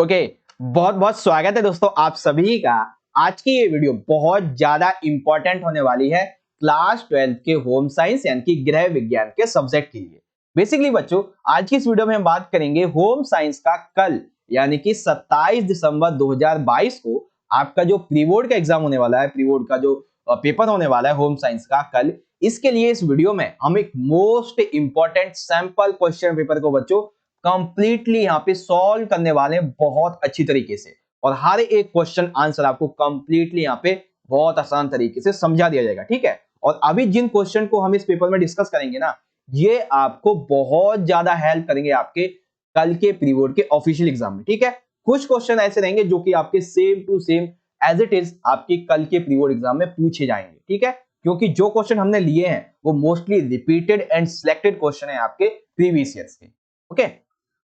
Okay, बहुत बहुत स्वागत है दोस्तों आप सभी का। आज की ये वीडियो बहुत ज्यादा इंपॉर्टेंट होने वाली है क्लास 12 के होम साइंस यानी कि गृह विज्ञान के सब्जेक्ट के लिए। बेसिकली बच्चों, आज की इस वीडियो में हम बात करेंगे होम साइंस का कल यानी कि 27 दिसंबर 2022 को आपका जो प्री बोर्ड का एग्जाम होने वाला है, प्री बोर्ड का जो पेपर होने वाला है होम साइंस का कल, इसके लिए इस वीडियो में हम एक most important sample question paper को बच्चों कंप्लीटली यहाँ पे सॉल्व करने वाले हैं बहुत अच्छी तरीके से। और हर एक क्वेश्चन आंसर आपको कंप्लीटली यहाँ पे बहुत आसान तरीके से समझा दिया जाएगा, ठीक है। और अभी जिन क्वेश्चन को हम इस पेपर में डिस्कस करेंगे ना, ये आपको बहुत ज्यादा हेल्प करेंगे आपके कल के प्री बोर्ड के ऑफिशियल एग्जाम में, ठीक है। कुछ क्वेश्चन ऐसे रहेंगे जो कि आपके same to same as it is आपके कल के प्री बोर्ड एग्जाम में पूछे जाएंगे, ठीक है। क्योंकि जो क्वेश्चन हमने लिए हैं वो mostly repeated and selected question है आपके प्रीवियस ईयर्स के। ओके,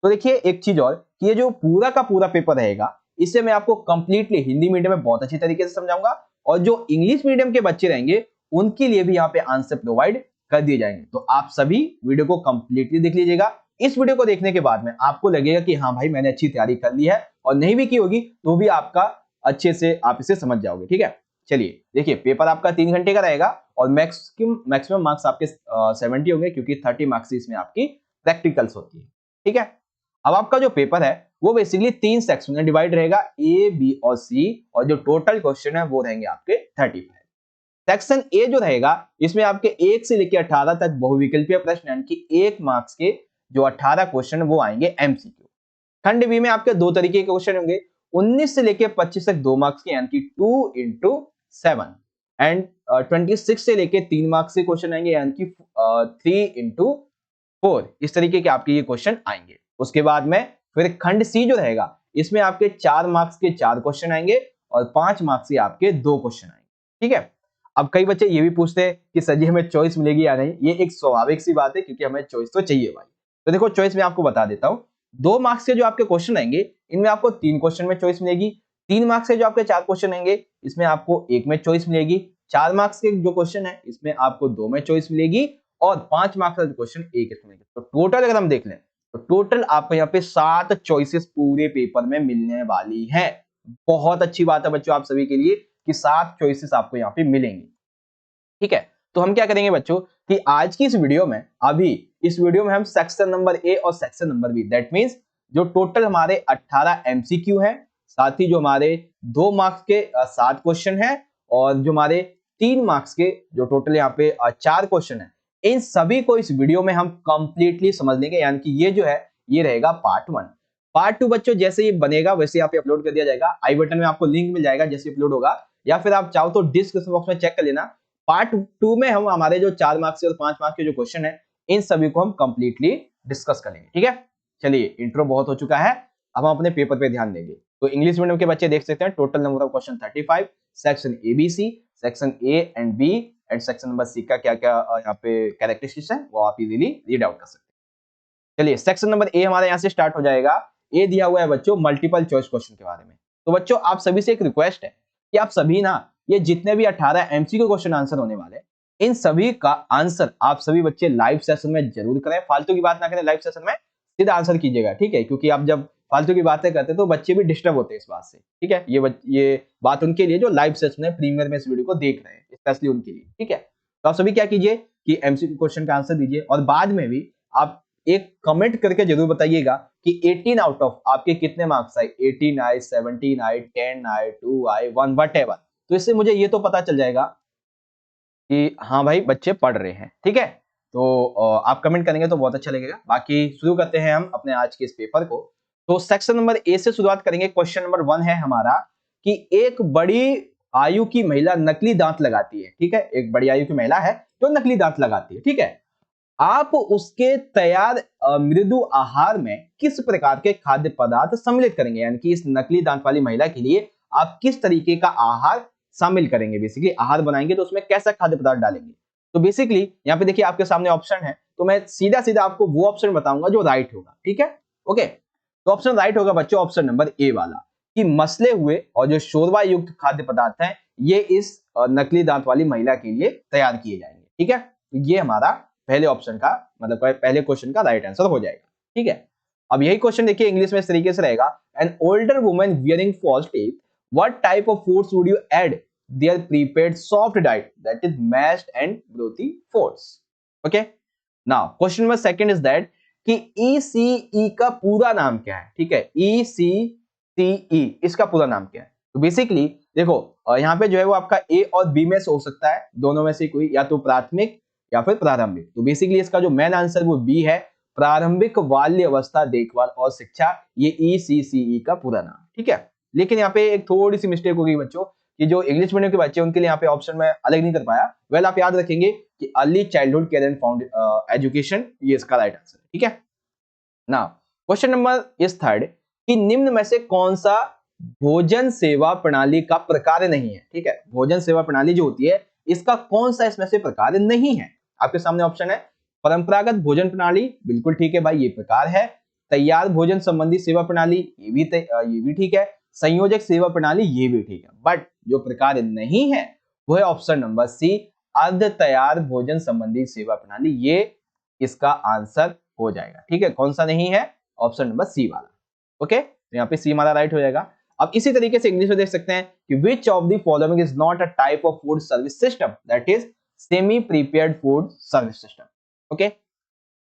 तो देखिए एक चीज और कि ये जो पूरा का पूरा पेपर रहेगा इसे मैं आपको कंप्लीटली हिंदी मीडियम में बहुत अच्छी तरीके से समझाऊंगा, और जो इंग्लिश मीडियम के बच्चे रहेंगे उनके लिए भी यहाँ पे आंसर प्रोवाइड कर दिए जाएंगे। तो आप सभी वीडियो को कंप्लीटली देख लीजिएगा। इस वीडियो को देखने के बाद में आपको लगेगा कि हाँ भाई मैंने अच्छी तैयारी कर ली है, और नहीं भी की होगी तो भी आपका अच्छे से आप इसे समझ जाओगे, ठीक है। चलिए देखिए, पेपर आपका 3 घंटे का रहेगा और मैक्सिमम मार्क्स आपके 70 होंगे, क्योंकि 30 मार्क्स इसमें आपकी प्रैक्टिकल्स होती है, ठीक है। अब आपका जो पेपर है वो बेसिकली 3 सेक्शन में डिवाइड रहेगा, ए बी और सी, और जो टोटल क्वेश्चन है वो रहेंगे आपके 35। सेक्शन ए जो रहेगा इसमें आपके 1 से लेकर 18 तक बहुविकल्पीय प्रश्न यानी कि 1 मार्क्स के जो 18 क्वेश्चन वो आएंगे एमसीक्यू। खंड बी में आपके दो तरीके के क्वेश्चन होंगे, 19 से लेकर 25 तक 2 मार्क्स के यानी कि 2 into 7, एंड 26 से लेकर 3 मार्क्स के क्वेश्चन आएंगे यानी कि 3 into 4। इस तरीके के आपके ये क्वेश्चन आएंगे। उसके बाद में फिर खंड सी जो रहेगा इसमें आपके 4 मार्क्स के 4 क्वेश्चन आएंगे और 5 मार्क्स के आपके 2 क्वेश्चन आएंगे, ठीक है। अब कई बच्चे ये भी पूछते हैं कि सर जी हमें चॉइस मिलेगी या नहीं। ये एक स्वाभाविक सी बात है, क्योंकि हमें चॉइस तो चाहिए भाई। तो देखो चॉइस में आपको बता देता हूं, 2 मार्क्स के जो आपके क्वेश्चन आएंगे इनमें आपको 3 क्वेश्चन में चॉइस मिलेगी। 3 मार्क्स के जो आपके 4 क्वेश्चन आएंगे इसमें आपको 1 में चॉइस मिलेगी। 4 मार्क्स के जो क्वेश्चन है इसमें आपको 2 में चॉइस मिलेगी, और 5 मार्क्स का क्वेश्चन 1 में मिलेगी। तो टोटल अगर हम देख लें तो टोटल आपको यहाँ पे 7 चॉइसेस पूरे पेपर में मिलने वाली हैं। बहुत अच्छी बात है बच्चों आप सभी के लिए कि 7 चॉइसेस आपको यहाँ पे मिलेंगी, ठीक है। तो हम क्या करेंगे बच्चों कि आज की इस वीडियो में हम सेक्शन नंबर ए और section number B, that means जो टोटल हमारे 18 एमसीक्यू हैं, साथ ही जो हमारे 2 मार्क्स के 7 क्वेश्चन हैं, और जो हमारे 3 मार्क्स के जो टोटल यहाँ पे 4 क्वेश्चन हैं, इन सभी को इस वीडियो में हम कंप्लीटली समझ लेंगे। यानी कि ये जो है ये रहेगा पार्ट 1। पार्ट 2 बच्चों जैसे ये बनेगा वैसे यहाँ पे अपलोड कर दिया जाएगा। आई बटन में आपको लिंक मिल जाएगा जैसे अपलोड होगा, या फिर आप चाहो तो डिस्क्रिप्शन बॉक्स में चेक कर लेना। पार्ट 2 में हम हमारे जो 4 मार्क्स और 5 मार्क्स के जो क्वेश्चन है इन सभी को हम कंप्लीटली डिस्कस करेंगे, ठीक है। चलिए इंट्रो बहुत हो चुका है, अब हम अपने पेपर पे ध्यान देंगे। तो इंग्लिश मीडियम के बच्चे देख सकते हैं total number of question 35, section ABC, section A and B, and section number C का क्या क्या यहाँ पे कैरेक्टरिस्टिक्स है वो आप इजीली रीड आउट कर सकते हैं। चलिए सेक्शन नंबर ए हमारे यहाँ से स्टार्ट हो जाएगा। ए दिया हुआ है बच्चों मल्टीपल चॉइस क्वेश्चन के बारे में। तो बच्चों आप सभी से एक रिक्वेस्ट है कि आप सभी ना ये जितने भी 18 एमसीक्यू क्वेश्चन आंसर होने वाले हैं इन सभी का आंसर आप सभी बच्चे लाइव सेशन में जरूर करें। फालतू की बात ना करें, लाइव सेशन में सीधा आंसर कीजिएगा, ठीक है। क्योंकि आप जब फालतू की बातें करते हैं तो बच्चे भी डिस्टर्ब होते हैं इस बात से, ठीक है। ये बात उनके लिए जो लाइव सेशन में प्रीमियर में इस वीडियो को देख रहे हैं, स्पेशली उनके लिए, ठीक है। तो आप सभी क्या कीजिए कि एमसीक्यू क्वेश्चन का आंसर दीजिए, और बाद में भी आप एक कमेंट करके जरूर बताइएगा कि 18 आउट ऑफ आपके कितने मार्क्स आए। 18 आए, 17 आए, 10 आए, 2 आए, 1, वट। तो इससे मुझे ये तो पता चल जाएगा कि हाँ भाई बच्चे पढ़ रहे हैं, ठीक है। तो आप कमेंट करेंगे तो बहुत अच्छा लगेगा। बाकी शुरू करते हैं हम अपने आज के इस पेपर को। तो सेक्शन नंबर ए से शुरुआत करेंगे। क्वेश्चन नंबर 1 है हमारा कि एक बड़ी आयु की महिला नकली दांत लगाती है, ठीक है। एक बड़ी आयु की महिला है जो नकली दांत लगाती है, ठीक है। आप उसके तैयार मृदु आहार में किस प्रकार के खाद्य पदार्थ सम्मिलित करेंगे। यानी कि इस नकली दांत वाली महिला के लिए आप किस तरीके का आहार शामिल करेंगे। बेसिकली आहार बनाएंगे तो उसमें कैसा खाद्य पदार्थ डालेंगे। तो बेसिकली यहाँ पे देखिए आपके सामने ऑप्शन है, तो मैं सीधा सीधा आपको वो ऑप्शन बताऊंगा जो राइट होगा, ठीक है। ओके, तो ऑप्शन राइट होगा बच्चों ऑप्शन नंबर ए वाला, कि मसले हुए और जो शोरबा युक्त खाद्य पदार्थ हैं ये इस नकली दांत वाली महिला के लिए तैयार किए जाएंगे, ठीक है। तो ये हमारा पहले ऑप्शन का मतलब पहले क्वेश्चन का राइट आंसर हो जाएगा, ठीक है। अब यही क्वेश्चन देखिए इंग्लिश में इस तरीके से रहेगा, an older woman wearing false teeth, what type of foods would you add there prepared soft diet that is mashed and growthy foods. Okay, now question number second is that कि ECE का पूरा नाम क्या है। ठीक है, ECCE इसका पूरा नाम क्या है। तो बेसिकली देखो यहाँ पे जो है वो आपका A और B में से हो सकता है, दोनों में से कोई, या तो प्राथमिक या फिर प्रारंभिक। तो बेसिकली इसका जो मेन आंसर वो B है, प्रारंभिक बाल्य अवस्था देखभाल और शिक्षा, ये ECCE का पूरा नाम। ठीक है, लेकिन यहाँ पे एक थोड़ी सी मिस्टेक हो गई बच्चों कि जो इंग्लिश मीडियम के बच्चे उनके लिए यहाँ पे ऑप्शन में अलग नहीं कर पाया। वेल आप याद रखेंगे कि early childhood care and found education, ये इसका राइट आंसर है। ठीक है, now question number is third कि निम्न में से कौन सा भोजन सेवा प्रणाली का प्रकार नहीं है। ठीक है, भोजन सेवा प्रणाली जो होती है इसका कौन सा इसमें से प्रकार नहीं है। आपके सामने ऑप्शन है परंपरागत भोजन प्रणाली, बिल्कुल ठीक है भाई, ये प्रकार है। तैयार भोजन संबंधी सेवा प्रणाली, ये भी ठीक है। संयोजक सेवा प्रणाली, ये भी ठीक है। बट जो प्रकार नहीं है वो है ऑप्शन नंबर सी, अर्ध तैयार भोजन संबंधी सेवा प्रणाली, ये इसका आंसर हो जाएगा। ठीक है, कौन सा नहीं है, ऑप्शन नंबर सी वाला। ओके, तो यहाँ पे सी हमारा राइट हो जाएगा। अब इसी तरीके से इंग्लिश में देख सकते हैं कि विच of the following is not a type of food service system, that is semi prepared food service system. Okay,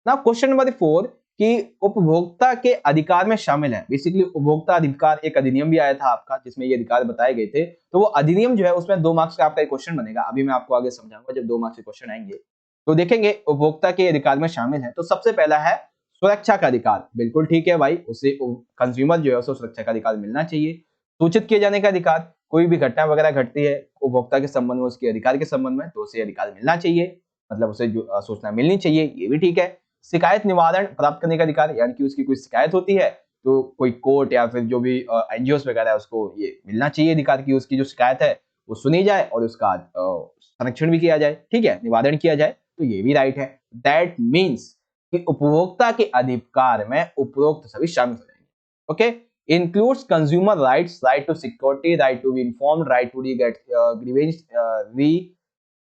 now question number 4 कि उपभोक्ता के अधिकार में शामिल है। बेसिकली उपभोक्ता अधिकार एक अधिनियम भी आया था आपका जिसमें ये अधिकार बताए गए थे। तो वो अधिनियम जो है उसमें 2 मार्क्स का आपका एक क्वेश्चन बनेगा, अभी मैं आपको आगे समझाऊंगा जब 2 मार्क्स के क्वेश्चन आएंगे। तो देखेंगे उपभोक्ता के अधिकार में शामिल है, तो सबसे पहला है सुरक्षा का अधिकार, बिल्कुल ठीक है भाई, उसे कंज्यूमर जो है उसे सुरक्षा का अधिकार मिलना चाहिए। सूचित किए जाने का अधिकार, कोई भी घटना वगैरह घटती है उपभोक्ता के संबंध में, उसके अधिकार के संबंध में, तो उसे अधिकार मिलना चाहिए, मतलब उसे जो सूचना मिलनी चाहिए, ये भी ठीक है। शिकायत निवारण प्राप्त करने का अधिकार, यानी कि उसकी कोई शिकायत होती है तो कोई कोर्ट या फिर जो भी एनजीओ वगैरह है उसको ये मिलना चाहिए अधिकार की उसकी जो शिकायत है वो सुनी जाए और उसका संरक्षण भी किया जाए। ठीक है, निवारण किया जाए, तो ये भी राइट है। दैट मीन्स कि उपभोक्ता के अधिकार में उपरोक्त सभी शामिल हो जाएंगे। Okay, includes consumer rights, right to security, right to be informed, right to get grievance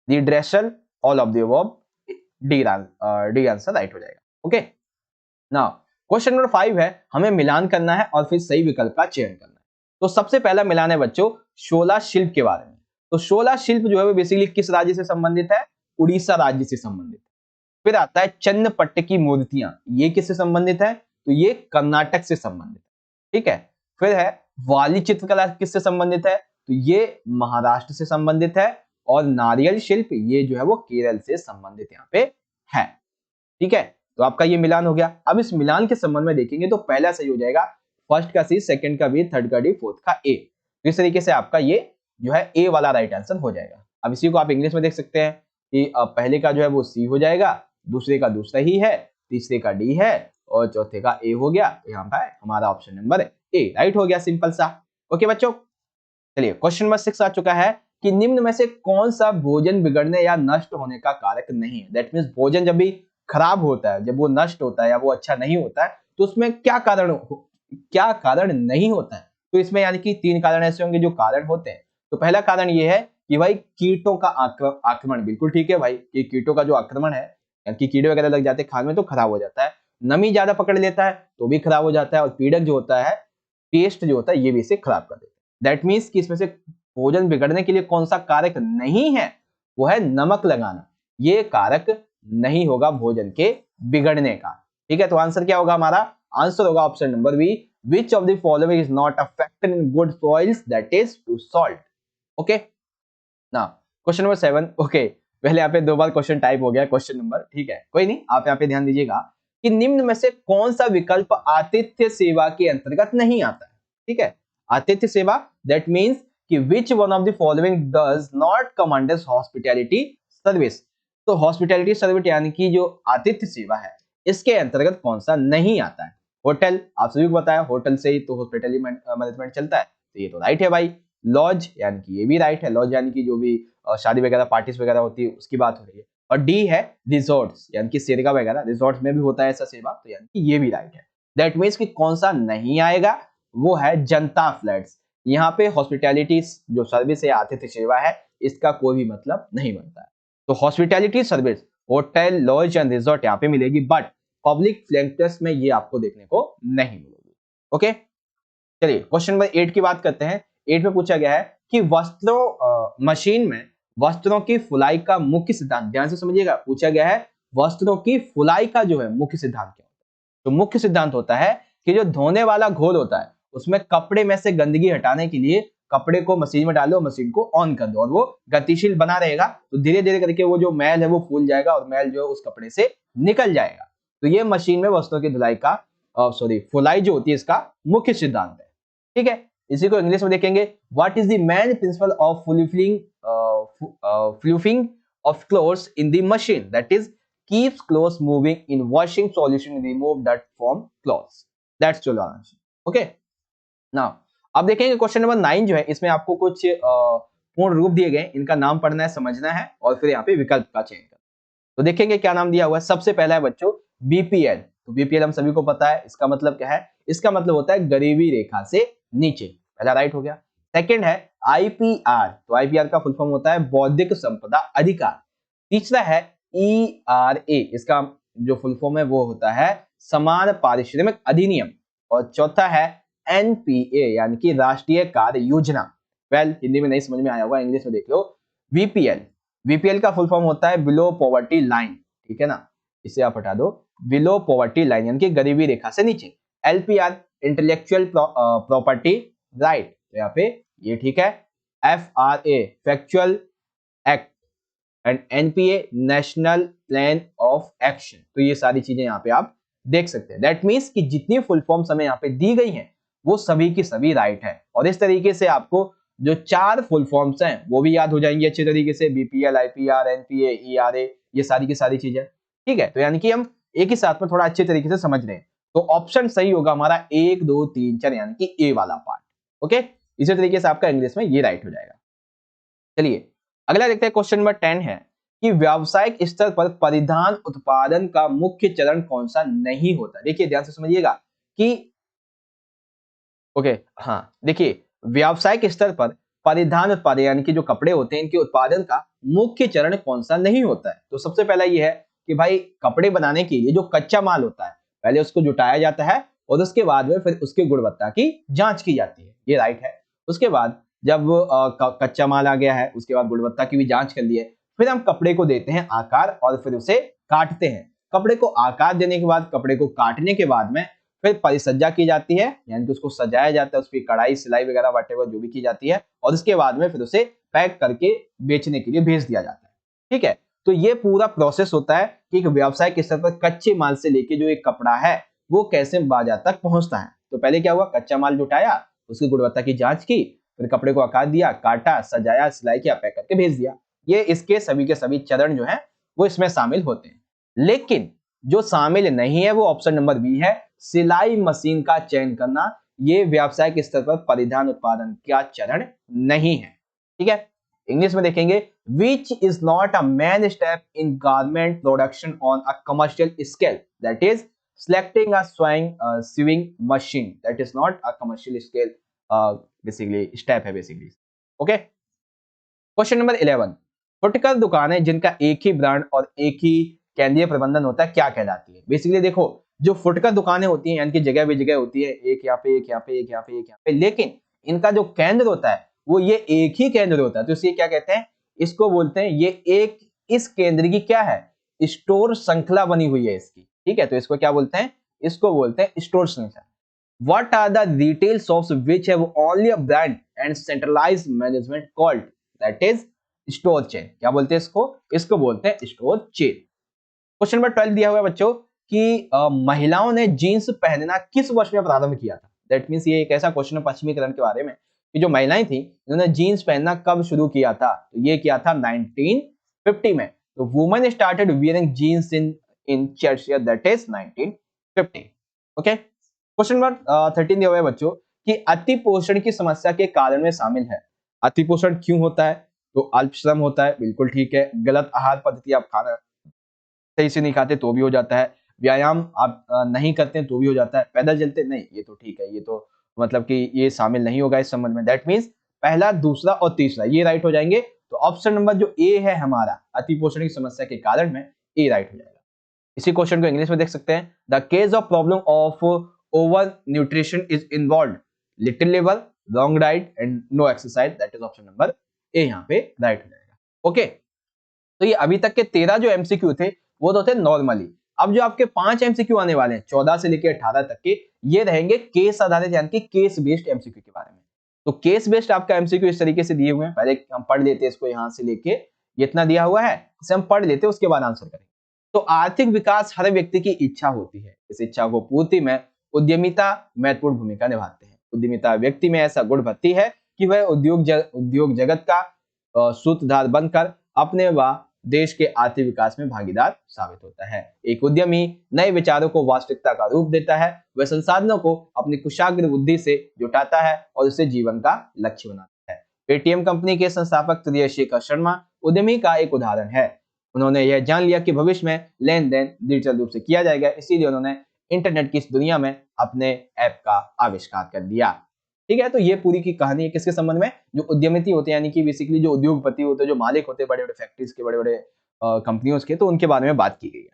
redressal, all of the above, D answer right हो जाएगा। ओके, नाउ क्वेश्चन नंबर 5 है, हमें मिलान करना है और फिर सही विकल्प का चयन करना है। तो सबसे पहला मिलान है बच्चों शोला शिल्प के बारे में। तो शोला शिल्प जो है वो बेसिकली किस राज्य से संबंधित है, उड़ीसा राज्य से संबंधित। फिर आता है चन्नपट्ट की मूर्तियां, ये किससे संबंधित है, तो ये कर्नाटक से संबंधित है। ठीक है, फिर है वाली चित्रकला किससे संबंधित है, तो ये महाराष्ट्र से संबंधित है। और नारियल शिल्प ये जो है वो केरल से संबंधित यहाँ पे है। ठीक है, तो आपका ये मिलान हो गया। अब इस मिलान के संबंध में देखेंगे तो पहला सही हो जाएगा, फर्स्ट का सी, सेकंड का बी, थर्ड का डी, फोर्थ का ए। तो इस तरीके से आपका ये जो है ए वाला राइट आंसर हो जाएगा। अब इसी को आप इंग्लिश में देख सकते हैं कि पहले का जो है वो सी हो जाएगा, दूसरे का दूसरा ही है, तीसरे का डी है और चौथे का ए हो गया। तो यहाँ पर हमारा ऑप्शन नंबर ए राइट हो गया, सिंपल सा। ओके बच्चों, चलिए क्वेश्चन नंबर 6 आ चुका है कि निम्न में से कौन सा भोजन बिगड़ने या नष्ट होने का कारक नहीं है। दैट मीन्स भोजन जब भी खराब होता है, जब वो नष्ट होता है या वो अच्छा नहीं होता है, तो उसमें क्या कारण नहीं होता है। तो इसमें यानी कि 3 कारण ऐसे होंगे जो कारण होते हैं। तो पहला कारण ये है कि भाई कीटों का आक्रमण, बिल्कुल ठीक है भाई, कि कीटों का जो आक्रमण है, यानी कि कीड़े वगैरह लग जाते हैं खाने में तो खराब हो जाता है। नमी ज्यादा पकड़ लेता है तो भी खराब हो जाता है, और पीड़क जो होता है, पेस्ट जो होता है, ये भी इसे खराब कर देता है। दैट मीन्स कि इसमें से भोजन बिगड़ने के लिए कौन सा कारक नहीं है, वो है नमक लगाना। ये कारक नहीं होगा भोजन के बिगड़ने का। ठीक है, तो आंसर क्या होगा हमारा, आंसर होगा option number B, which of the following is not a factor in good soils, that is to salt. Okay, ना क्वेश्चन नंबर 7। ओके, पहले यहाँ पे 2 बार क्वेश्चन टाइप हो गया क्वेश्चन नंबर, ठीक है कोई नहीं, आप यहाँ पे ध्यान दीजिएगा कि निम्न में से कौन सा विकल्प आतिथ्य सेवा के अंतर्गत नहीं आता है। ठीक है, आतिथ्य सेवा, दैट मीन्स कि which one of the following does not come under hospitality service। तो हॉस्पिटैलिटी सर्विस यानी कि जो आतिथ्य सेवा है इसके अंतर्गत कौन सा नहीं आता है। होटल, आप सभी को बताया होटल से ही तो हॉस्पिटैलिटी मैनेजमेंट चलता है, तो ये तो राइट है भाई। लॉज यानी कि ये भी राइट है, लॉज यानी कि जो भी शादी वगैरह पार्टीज वगैरह होती है उसकी बात हो रही है। और डी है रिजॉर्ट्स, यानी कि सेरगा वगैरह, रिजॉर्ट्स में भी होता है ऐसा सेवा, तो यानी कि ये भी राइट है। दैट मीन्स कि कौन सा नहीं आएगा, वो है जनता फ्लैट्स। यहाँ पे हॉस्पिटैलिटी जो सर्विस है, आतिथ्य सेवा है, इसका कोई भी मतलब नहीं बनता है। तो hospitality service hotel, lodge and resort यहाँ पे मिलेगी, बट पब्लिक फ्लैंक टेस्ट में ये आपको देखने को नहीं मिलेगी। ओके, चलिए क्वेश्चन नंबर 8 की बात करते हैं। 8 में पूछा गया है कि मशीन में वस्त्रों की फुलाई का मुख्य सिद्धांत, ध्यान से समझिएगा, पूछा गया है वस्त्रों की फुलाई का जो है मुख्य सिद्धांत क्या होता है। तो मुख्य सिद्धांत होता है कि जो धोने वाला घोल होता है उसमें कपड़े में से गंदगी हटाने के लिए कपड़े को मशीन में डालो, मशीन को ऑन कर दो और वो गतिशील बना रहेगा। तो धीरे धीरे करके वो जो मैल है वो फूल जाएगा और मैल जो है उस कपड़े से निकल जाएगा। तो ये मशीन में वस्त्रों की धुलाई का फुलाई जो होती है इसका मुख्य सिद्धांत है। ठीक है, इसी को इंग्लिश में देखेंगे। What is the main principle of fluffing of clothes in the machine, that is keeps clothes moving in washing solution, remove that from clothes, that's your answer. Okay, now अब देखेंगे क्वेश्चन नंबर 9 जो है, इसमें आपको कुछ पूर्ण रूप दिए गए, इनका नाम पढ़ना है, समझना है और फिर यहाँ पे विकल्प का चयन करना। तो देखेंगे क्या नाम दिया हुआ है। सबसे पहला है बच्चों बीपीएल। तो बीपीएल हम सभी को पता है, इसका मतलब क्या है, इसका मतलब होता है गरीबी रेखा से नीचे, पहला राइट हो गया। सेकंड है आईपीआर, तो आईपीआर का फुल फॉर्म होता है बौद्धिक संपदा अधिकार। तीसरा है ईआरए, इसका जो फुल फॉर्म है वो होता है समान पारिश्रमिक अधिनियम। और चौथा है एनपीए यानी कि राष्ट्रीय कार्य योजना। वेल हिंदी में नहीं समझ में आया होगा, इंग्लिश में देख लो। वीपीएल, वीपीएल का फुल फॉर्म होता है बिलो पॉवर्टी लाइन, ठीक है ना, इसे आप हटा दो, बिलो पॉवर्टी लाइन यानी कि गरीबी रेखा से नीचे। एलपीआर इंटेलेक्चुअल प्रॉपर्टी राइट, तो यहाँ पे ये ठीक है। FRA factual act and NPA national plan of action. तो ये सारी चीजें यहाँ पे आप देख सकते हैं। दैट मीन्स कि जितनी फुल फॉर्म्स हमें यहाँ पे दी गई हैं वो सभी की सभी राइट है। और इस तरीके से आपको जो 4 फुल फॉर्म्स हैं वो भी याद हो जाएंगी अच्छे तरीके से, बीपीएल, आईपीआर, एनपीए, ईआरए, ये सारी की सारी चीजें। ठीक है, तो यानी कि हम एक ही साथ में थोड़ा अच्छे तरीके से समझ रहे हैं। तो ऑप्शन सही होगा हमारा 1, 2, 3, 4 यानी कि ए वाला पार्ट। ओके, इसी तरीके से आपका इंग्लिश में ये राइट हो जाएगा। चलिए अगला देखते हैं, क्वेश्चन नंबर 10 है कि व्यावसायिक स्तर पर परिधान उत्पादन का मुख्य चरण कौन सा नहीं होता। देखिए ध्यान से समझिएगा कि ओके, हाँ देखिए, व्यावसायिक स्तर पर परिधान उत्पादन यानी कि जो कपड़े होते हैं इनके उत्पादन का मुख्य चरण कौन सा नहीं होता है। तो सबसे पहला ये है कि भाई कपड़े बनाने के लिए जो कच्चा माल होता है पहले उसको जुटाया जाता है और उसके बाद में फिर उसकी गुणवत्ता की जांच की जाती है, ये राइट है। उसके बाद जब कच्चा माल आ गया है उसके बाद गुणवत्ता की भी जांच कर ली है, फिर हम कपड़े को देते हैं आकार और फिर उसे काटते हैं। कपड़े को आकार देने के बाद, कपड़े को काटने के बाद में फिर परिसज्जा की जाती है यानी कि उसको सजाया जाता है, उसकी कढ़ाई सिलाई वगैरह व्हाटएवर जो भी की जाती है, और उसके बाद में फिर उसे पैक करके बेचने के लिए भेज दिया जाता है। ठीक है, तो ये पूरा प्रोसेस होता है कि एक व्यावसायिक स्तर पर कच्चे माल से लेके जो एक कपड़ा है वो कैसे बाजार तक पहुंचता है। तो पहले क्या हुआ, कच्चा माल जुटाया, उसकी गुणवत्ता की जांच की, फिर कपड़े को आकार दिया, काटा, सजाया, सिलाई किया, पैक करके भेज दिया। ये इसके सभी के सभी चरण जो है वो इसमें शामिल होते हैं। लेकिन जो शामिल नहीं है वो ऑप्शन नंबर बी है, सिलाई मशीन का चयन करना। ये व्यावसायिक स्तर पर परिधान उत्पादन का चरण नहीं है। ठीक है, इंग्लिश में देखेंगे, which is not a main step in garment production on a commercial scale, that is selecting a sewing machine, that is not a commercial scale basically step है basically। okay, क्वेश्चन नंबर 11, फुटकर दुकानें जिनका एक ही brand और एक ही केंद्रीय प्रबंधन होता है क्या कहलाती है। बेसिकली देखो, जो फुटकर दुकानें होती हैं यानी कि जगह भी जगह होती है, एक यहाँ पे, एक यहाँ पे, एक यहाँ पे, एक यहाँ पे, लेकिन इनका जो केंद्र होता है वो ये एक ही केंद्र होता है। तो इसे क्या कहते हैं, इसको बोलते हैं, ये एक इस केंद्र की क्या है, स्टोर श्रृंखला बनी हुई है इसकी। ठीक है, तो इसको क्या बोलते हैं, इसको बोलते हैं स्टोर श्रृंखला। What are the retail shops which have only a brand and centralized management called, that is store chain। क्या बोलते हैं इसको, इसको बोलते हैं स्टोर चेन। क्वेश्चन नंबर 12 दिया हुआ है बच्चों कि महिलाओं ने जीन्स पहनना किस वर्ष में प्रारंभ किया था। दैट मीन्स ये एक ऐसा क्वेश्चन है पश्चिमीकरण के बारे में कि जो महिलाएं थी उन्होंने जीन्स पहनना कब शुरू किया था। तो ये किया था 1950 में। तो women started wearing jeans in church year, that is 1950। Okay, question number 13 दिया हुआ है बच्चों कि अति पोषण की समस्या के कारण में शामिल है। अति पोषण क्यों होता है, तो अल्प श्रम होता है, बिल्कुल ठीक है। गलत आहार पद्धति, आप खाना सही से नहीं खाते तो भी हो जाता है। व्यायाम आप नहीं करते तो भी हो जाता है। पैदल चलते नहीं, ये तो ठीक है, ये तो मतलब कि ये शामिल नहीं होगा इस संबंध में। दैट मीन्स पहला, दूसरा और तीसरा ये राइट हो जाएंगे। तो ऑप्शन नंबर जो ए है हमारा, अति पोषण की समस्या के कारण में, ए राइट हो जाएगा। इसी क्वेश्चन को इंग्लिश में देख सकते हैं, the case of problem of over nutrition is involve little level, long diet and no exercise, that is option number A यहाँ पे राइट हो जाएगा। ओके, तो ये अभी तक के 13 जो एमसीक्यू थे वो तो थे नॉर्मली। अब जो आपके 5 एमसीक्यू आने वाले हैं 14 से लेकर 18 तक के, ये रहेंगे केस आधारित यानी कि केस बेस्ड एमसीक्यू के बारे में। तो केस बेस्ड आपका एमसीक्यू इस तरीके से दिए हुए हैं, पहले हम पढ़ लेते हैं इसको, यहां से लेके इतना दिया हुआ है, इसे हम पढ़ लेते हैं, उसके बाद आंसर करेंगे। तो आर्थिक विकास हर व्यक्ति की इच्छा होती है, इस इच्छा को पूर्ति में उद्यमिता महत्वपूर्ण भूमिका निभाते हैं। उद्यमिता व्यक्ति में ऐसा गुण भरती है कि वह उद्योग जगत का सूत्रधार बनकर अपने व देश के आर्थिक विकास में भागीदार साबित होता है। एक उद्यमी नए विचारों को वास्तविकता का रूप देता है, वह संसाधनों को अपनी कुशाग्र बुद्धि से जुटाता है और उसे जीवन का लक्ष्य बनाता है। पेटीएम कंपनी के संस्थापक त्रियशेखर शर्मा उद्यमी का एक उदाहरण है। उन्होंने यह जान लिया कि भविष्य में लेन देन डिजिटल रूप से किया जाएगा, इसीलिए उन्होंने इंटरनेट की इस दुनिया में अपने ऐप का आविष्कार कर दिया। ठीक है, तो ये पूरी की कहानी है किसके संबंध में, जो उद्यमिती होते हैं यानी कि बेसिकली जो उद्योगपति होते हैं, जो मालिक होते हैं बड़े बड़े फैक्ट्रीज के, बड़े बड़े कंपनियों के, तो उनके बारे में बात की गई है।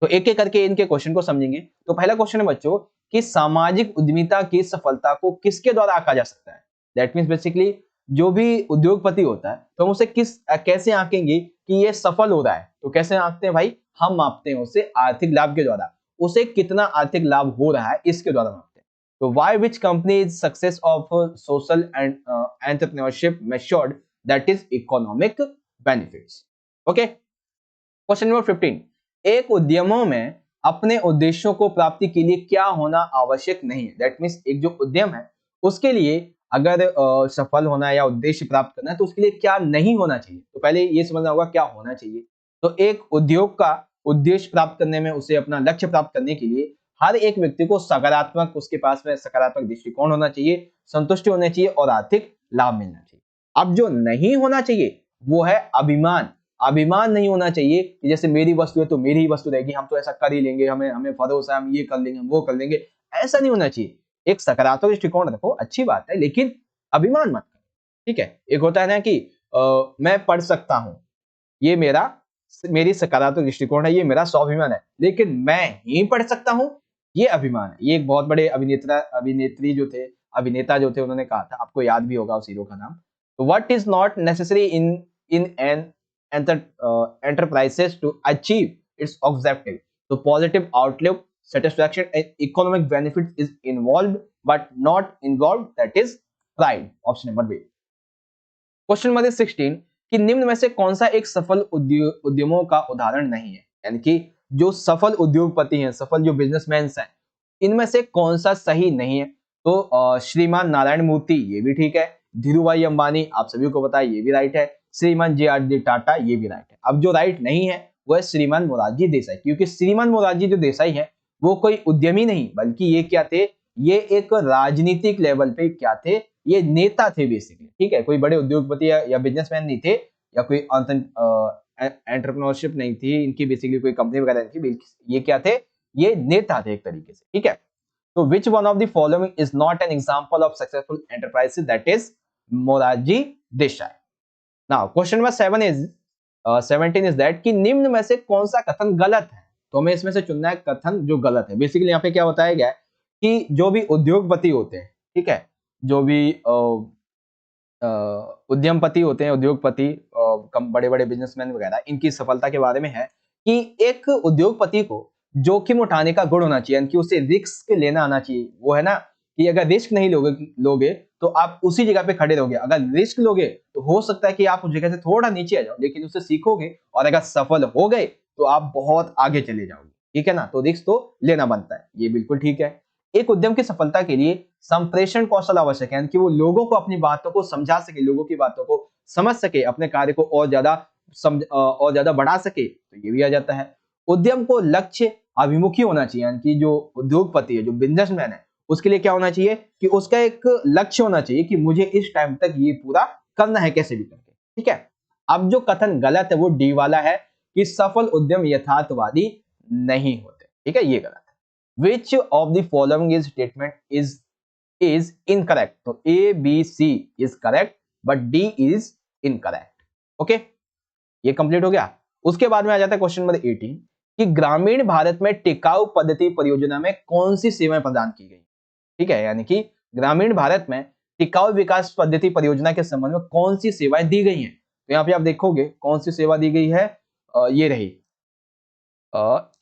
तो एक एक करके इनके क्वेश्चन को समझेंगे। तो पहला क्वेश्चन है बच्चों कि सामाजिक उद्यमिता की सफलता को किसके द्वारा आंका जा सकता है। दैट मीन्स बेसिकली जो भी उद्योगपति होता है तो हम उसे कैसे आंकेंगे कि ये सफल हो रहा है, तो कैसे आंकते हैं भाई, हम मापते हैं उसे आर्थिक लाभ के द्वारा, उसे कितना आर्थिक लाभ हो रहा है इसके द्वारा मापते हैं। तो why which company is success of social and entrepreneurship measured, that is economic benefits. Okay, question number 15, एक उद्यमों में अपने उद्देश्यों को प्राप्ति के लिए क्या होना आवश्यक नहीं है। दैट मीन्स एक जो उद्यम है उसके लिए अगर सफल होना है या उद्देश्य प्राप्त करना है तो उसके लिए क्या नहीं होना चाहिए। तो पहले ये समझना होगा क्या होना चाहिए। तो एक उद्योग का उद्देश्य प्राप्त करने में, उसे अपना लक्ष्य प्राप्त करने के लिए हर एक व्यक्ति को सकारात्मक, उसके पास में सकारात्मक दृष्टिकोण होना चाहिए, संतुष्टि होनी चाहिए और आर्थिक लाभ मिलना चाहिए। अब जो नहीं होना चाहिए वो है अभिमान। अभिमान नहीं होना चाहिए कि जैसे मेरी वस्तु है तो मेरी ही वस्तु रहेगी, हम तो ऐसा कर ही लेंगे, हमें भरोसा है, हम ये कर लेंगे, हम वो कर लेंगे, ऐसा नहीं होना चाहिए। एक सकारात्मक दृष्टिकोण रखो, अच्छी बात है, लेकिन अभिमान मत करो। ठीक है, एक होता है ना कि मैं पढ़ सकता हूं, ये मेरी सकारात्मक दृष्टिकोण है, ये मेरा स्वाभिमान है, लेकिन मैं ही पढ़ सकता हूं, ये अभिमान है। ये एक बहुत बड़े अभिनेता जो थे उन्होंने कहा था, आपको याद भी होगा उस हीरो का नाम। तो what is not necessary in an enterprises to achieve its objective. So positive outlook, satisfaction and economic benefits is involved but not involved, that is pride. Option number B. Question number 16 कि निम्न में से कौन सा एक सफल उद्यमों का उदाहरण नहीं है, यानी कि जो सफल उद्योगपति हैं, सफल जो बिजनेसमैन हैं, इनमें से कौन सा सही नहीं है। तो श्रीमान नारायण मूर्ति, ये भी ठीक है। धीरूभाई अंबानी, आप सभी को पता है, ये भी राइट है। श्रीमान जे.आर.डी. टाटा, ये भी राइट है। अब जो राइट नहीं है वो है श्रीमान मोरारजी देसाई, क्योंकि श्रीमान मोरारजी जो देसाई है वो कोई उद्यमी नहीं, बल्कि ये क्या थे, ये एक राजनीतिक लेवल पे क्या थे, ये नेता थे बेसिकली। ठीक है, कोई बड़े उद्योगपति या बिजनेसमैन नहीं थे, या कोई एंटरप्रेन्योरशिप नहीं थी इनकी, बेसिकली कोई कंपनी वगैरह नहीं थी, ये क्या थे, ये नेता थे एक तरीके से। ठीक है, तो which one of the following is not an example of successful enterprises, that is Morarji Desai. Now question number 17 is that कि निम्न में से कौन सा कथन गलत है। तो हमें इसमें से चुनना है कथन जो गलत है। बेसिकली यहाँ पे क्या बताया गया है कि जो भी उद्योगपति होते हैं, ठीक है, जो भी उद्यमपति होते हैं, उद्योगपति, बड़े बड़े बिजनेसमैन वगैरह, इनकी सफलता के बारे में है कि एक उद्योगपति को जोखिम उठाने का गुण होना चाहिए, यानी कि उसे रिस्क लेना आना चाहिए। वो है ना कि अगर रिस्क नहीं लोगे तो आप उसी जगह पे खड़े रहोगे, अगर रिस्क लोगे तो हो सकता है कि आप उस जगह से थोड़ा नीचे आ जाओ, लेकिन उससे सीखोगे और अगर सफल हो गए तो आप बहुत आगे चले जाओगे। ठीक है ना, तो रिस्क तो लेना बनता है, ये बिल्कुल ठीक है। एक उद्यम की सफलता के लिए संप्रेषण कौशल आवश्यक है, यानी कि वो लोगों को अपनी बातों को समझा सके, लोगों की बातों को समझ सके, अपने कार्य को और ज्यादा बढ़ा सके, तो ये भी आ जाता है। उद्यम को लक्ष्य अभिमुखी होना चाहिए, यानी कि जो उद्योगपति है, जो बिजनेसमैन है, उसके लिए क्या होना चाहिए कि उसका एक लक्ष्य होना चाहिए कि मुझे इस टाइम तक ये पूरा करना है कैसे भी करके। ठीक है, अब जो कथन गलत है वो डी वाला है कि सफल उद्यम यथार्थवादी नहीं होते। ठीक है, ये गलत है। Which of the following is statement is incorrect? तो A, B, C is correct, but D is incorrect. Okay, ये कंप्लीट हो गया। उसके बाद में आ जाता है क्वेश्चन नंबर 18 कि ग्रामीण भारत में टिकाऊ पद्धति परियोजना में कौन सी सेवाएं प्रदान की गई। ठीक है, यानी कि ग्रामीण भारत में टिकाऊ विकास पद्धति परियोजना के संबंध में कौन सी सेवाएं दी गई हैं। तो यहाँ पे आप देखोगे कौन सी सेवा दी गई है, ये रही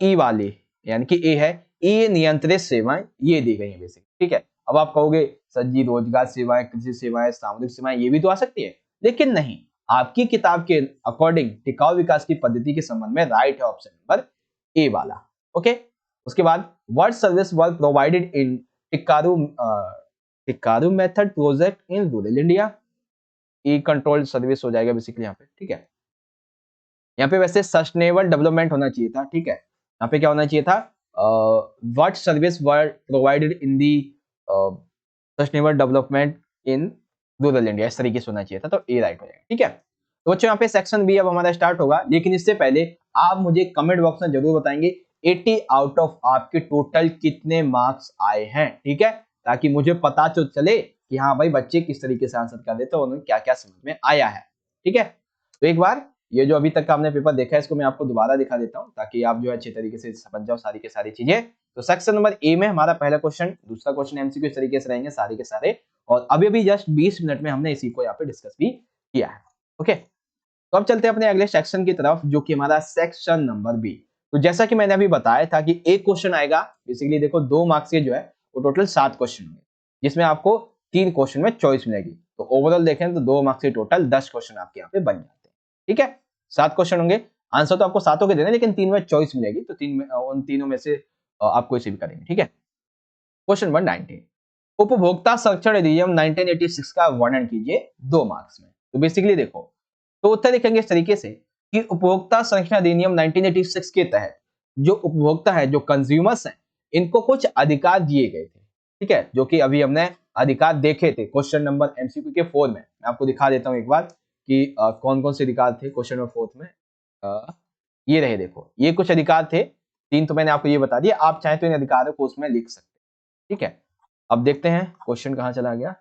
ई वाली, यानी कि ए है ई नियंत्रित सेवाएं, ये दी गई है बेसिक। ठीक है, अब आप कहोगे सर जी रोजगार सेवाएं, कृषि सेवाएं, सामुदायिक सेवाएं ये भी तो आ सकती है, लेकिन नहीं, आपकी किताब के अकॉर्डिंग टिकाऊ विकास की पद्धति के संबंध में राइट है ऑप्शन नंबर ए वाला। ओके, उसके बाद what service were provided in Tikaru method project in rural India. E control service हो जाएगा बेसिकली यहाँ पे। ठीक है, यहाँ पे वैसे सस्टेनेबल डेवलपमेंट होना चाहिए था। ठीक है, यहाँ पे क्या होना चाहिए था, what service were provided in the sustainable development in rural India, इस तरीके से होना चाहिए था, तो ए राइट हो जाएगा। ठीक है, तो बच्चों यहाँ पे सेक्शन बी अब हमारा स्टार्ट होगा, लेकिन इससे पहले आप मुझे कमेंट बॉक्स में जरूर बताएंगे 80 आउट ऑफ आपके टोटल कितने मार्क्स आए हैं। ठीक है, ताकि मुझे पता तो चले कि हाँ भाई बच्चे किस तरीके से आंसर कर देते हैं, उन्हें क्या क्या समझ में आया है। ठीक है, तो एक बार ये जो अभी तक का हमने पेपर देखा है इसको मैं आपको दोबारा दिखा देता हूँ, ताकि आप जो है अच्छे तरीके से समझ जाओ सारी के सारी चीजें। तो सेक्शन नंबर ए में हमारा पहला क्वेश्चन, दूसरा क्वेश्चन एमसीक्यू इस तरीके से रहेंगे सारे के सारे, और अभी अभी जस्ट 20 मिनट में हमने इसी को यहाँ पे डिस्कस भी किया है। ओके, तो अब चलते हैं अपने अगले सेक्शन की तरफ, जो कि हमारा सेक्शन नंबर बी। तो जैसा कि मैंने अभी बताया था कि एक क्वेश्चन आएगा, बेसिकली देखो 2 मार्क्स के जो है वो टोटल 7 क्वेश्चन होंगे, जिसमें आपको 3 क्वेश्चन में चॉइस मिलेगी। तो ओवरऑल देखें तो 2 मार्क्स के टोटल 10 क्वेश्चन आपके यहाँ पे बन जाते हैं। ठीक है, 7 क्वेश्चन होंगे, आंसर तो आपको 7 के देने, लेकिन 3 में चॉइस मिलेगी, तो 3 में उन तीनों में से आप कोई से भी करेंगे। ठीक है, क्वेश्चन नंबर 19, उपभोक्ता संरक्षण अधिनियम 1986 का वर्णन कीजिए 2 मार्क्स में। तो बेसिकली देखो, तो उत्तर लिखेंगे इस तरीके से कि उपभोक्ता संरक्षण अधिनियम 1986 के तहत जो उपभोक्ता है, जो कंज्यूमर्स हैं, इनको कुछ अधिकार दिए गए थे। ठीक है, जो कि अभी हमने अधिकार देखे थे क्वेश्चन नंबर एमसीक्यू के 4 में। मैं आपको दिखा देता हूं एक बार कि कौन कौन से अधिकार थे क्वेश्चन नंबर 4 में। ये रहे, देखो ये कुछ अधिकार थे, 3 तो मैंने आपको ये बता दिया, आप चाहें तो इन अधिकारों को उसमें लिख सकते हैं। ठीक है, अब देखते हैं क्वेश्चन कहां चला गया।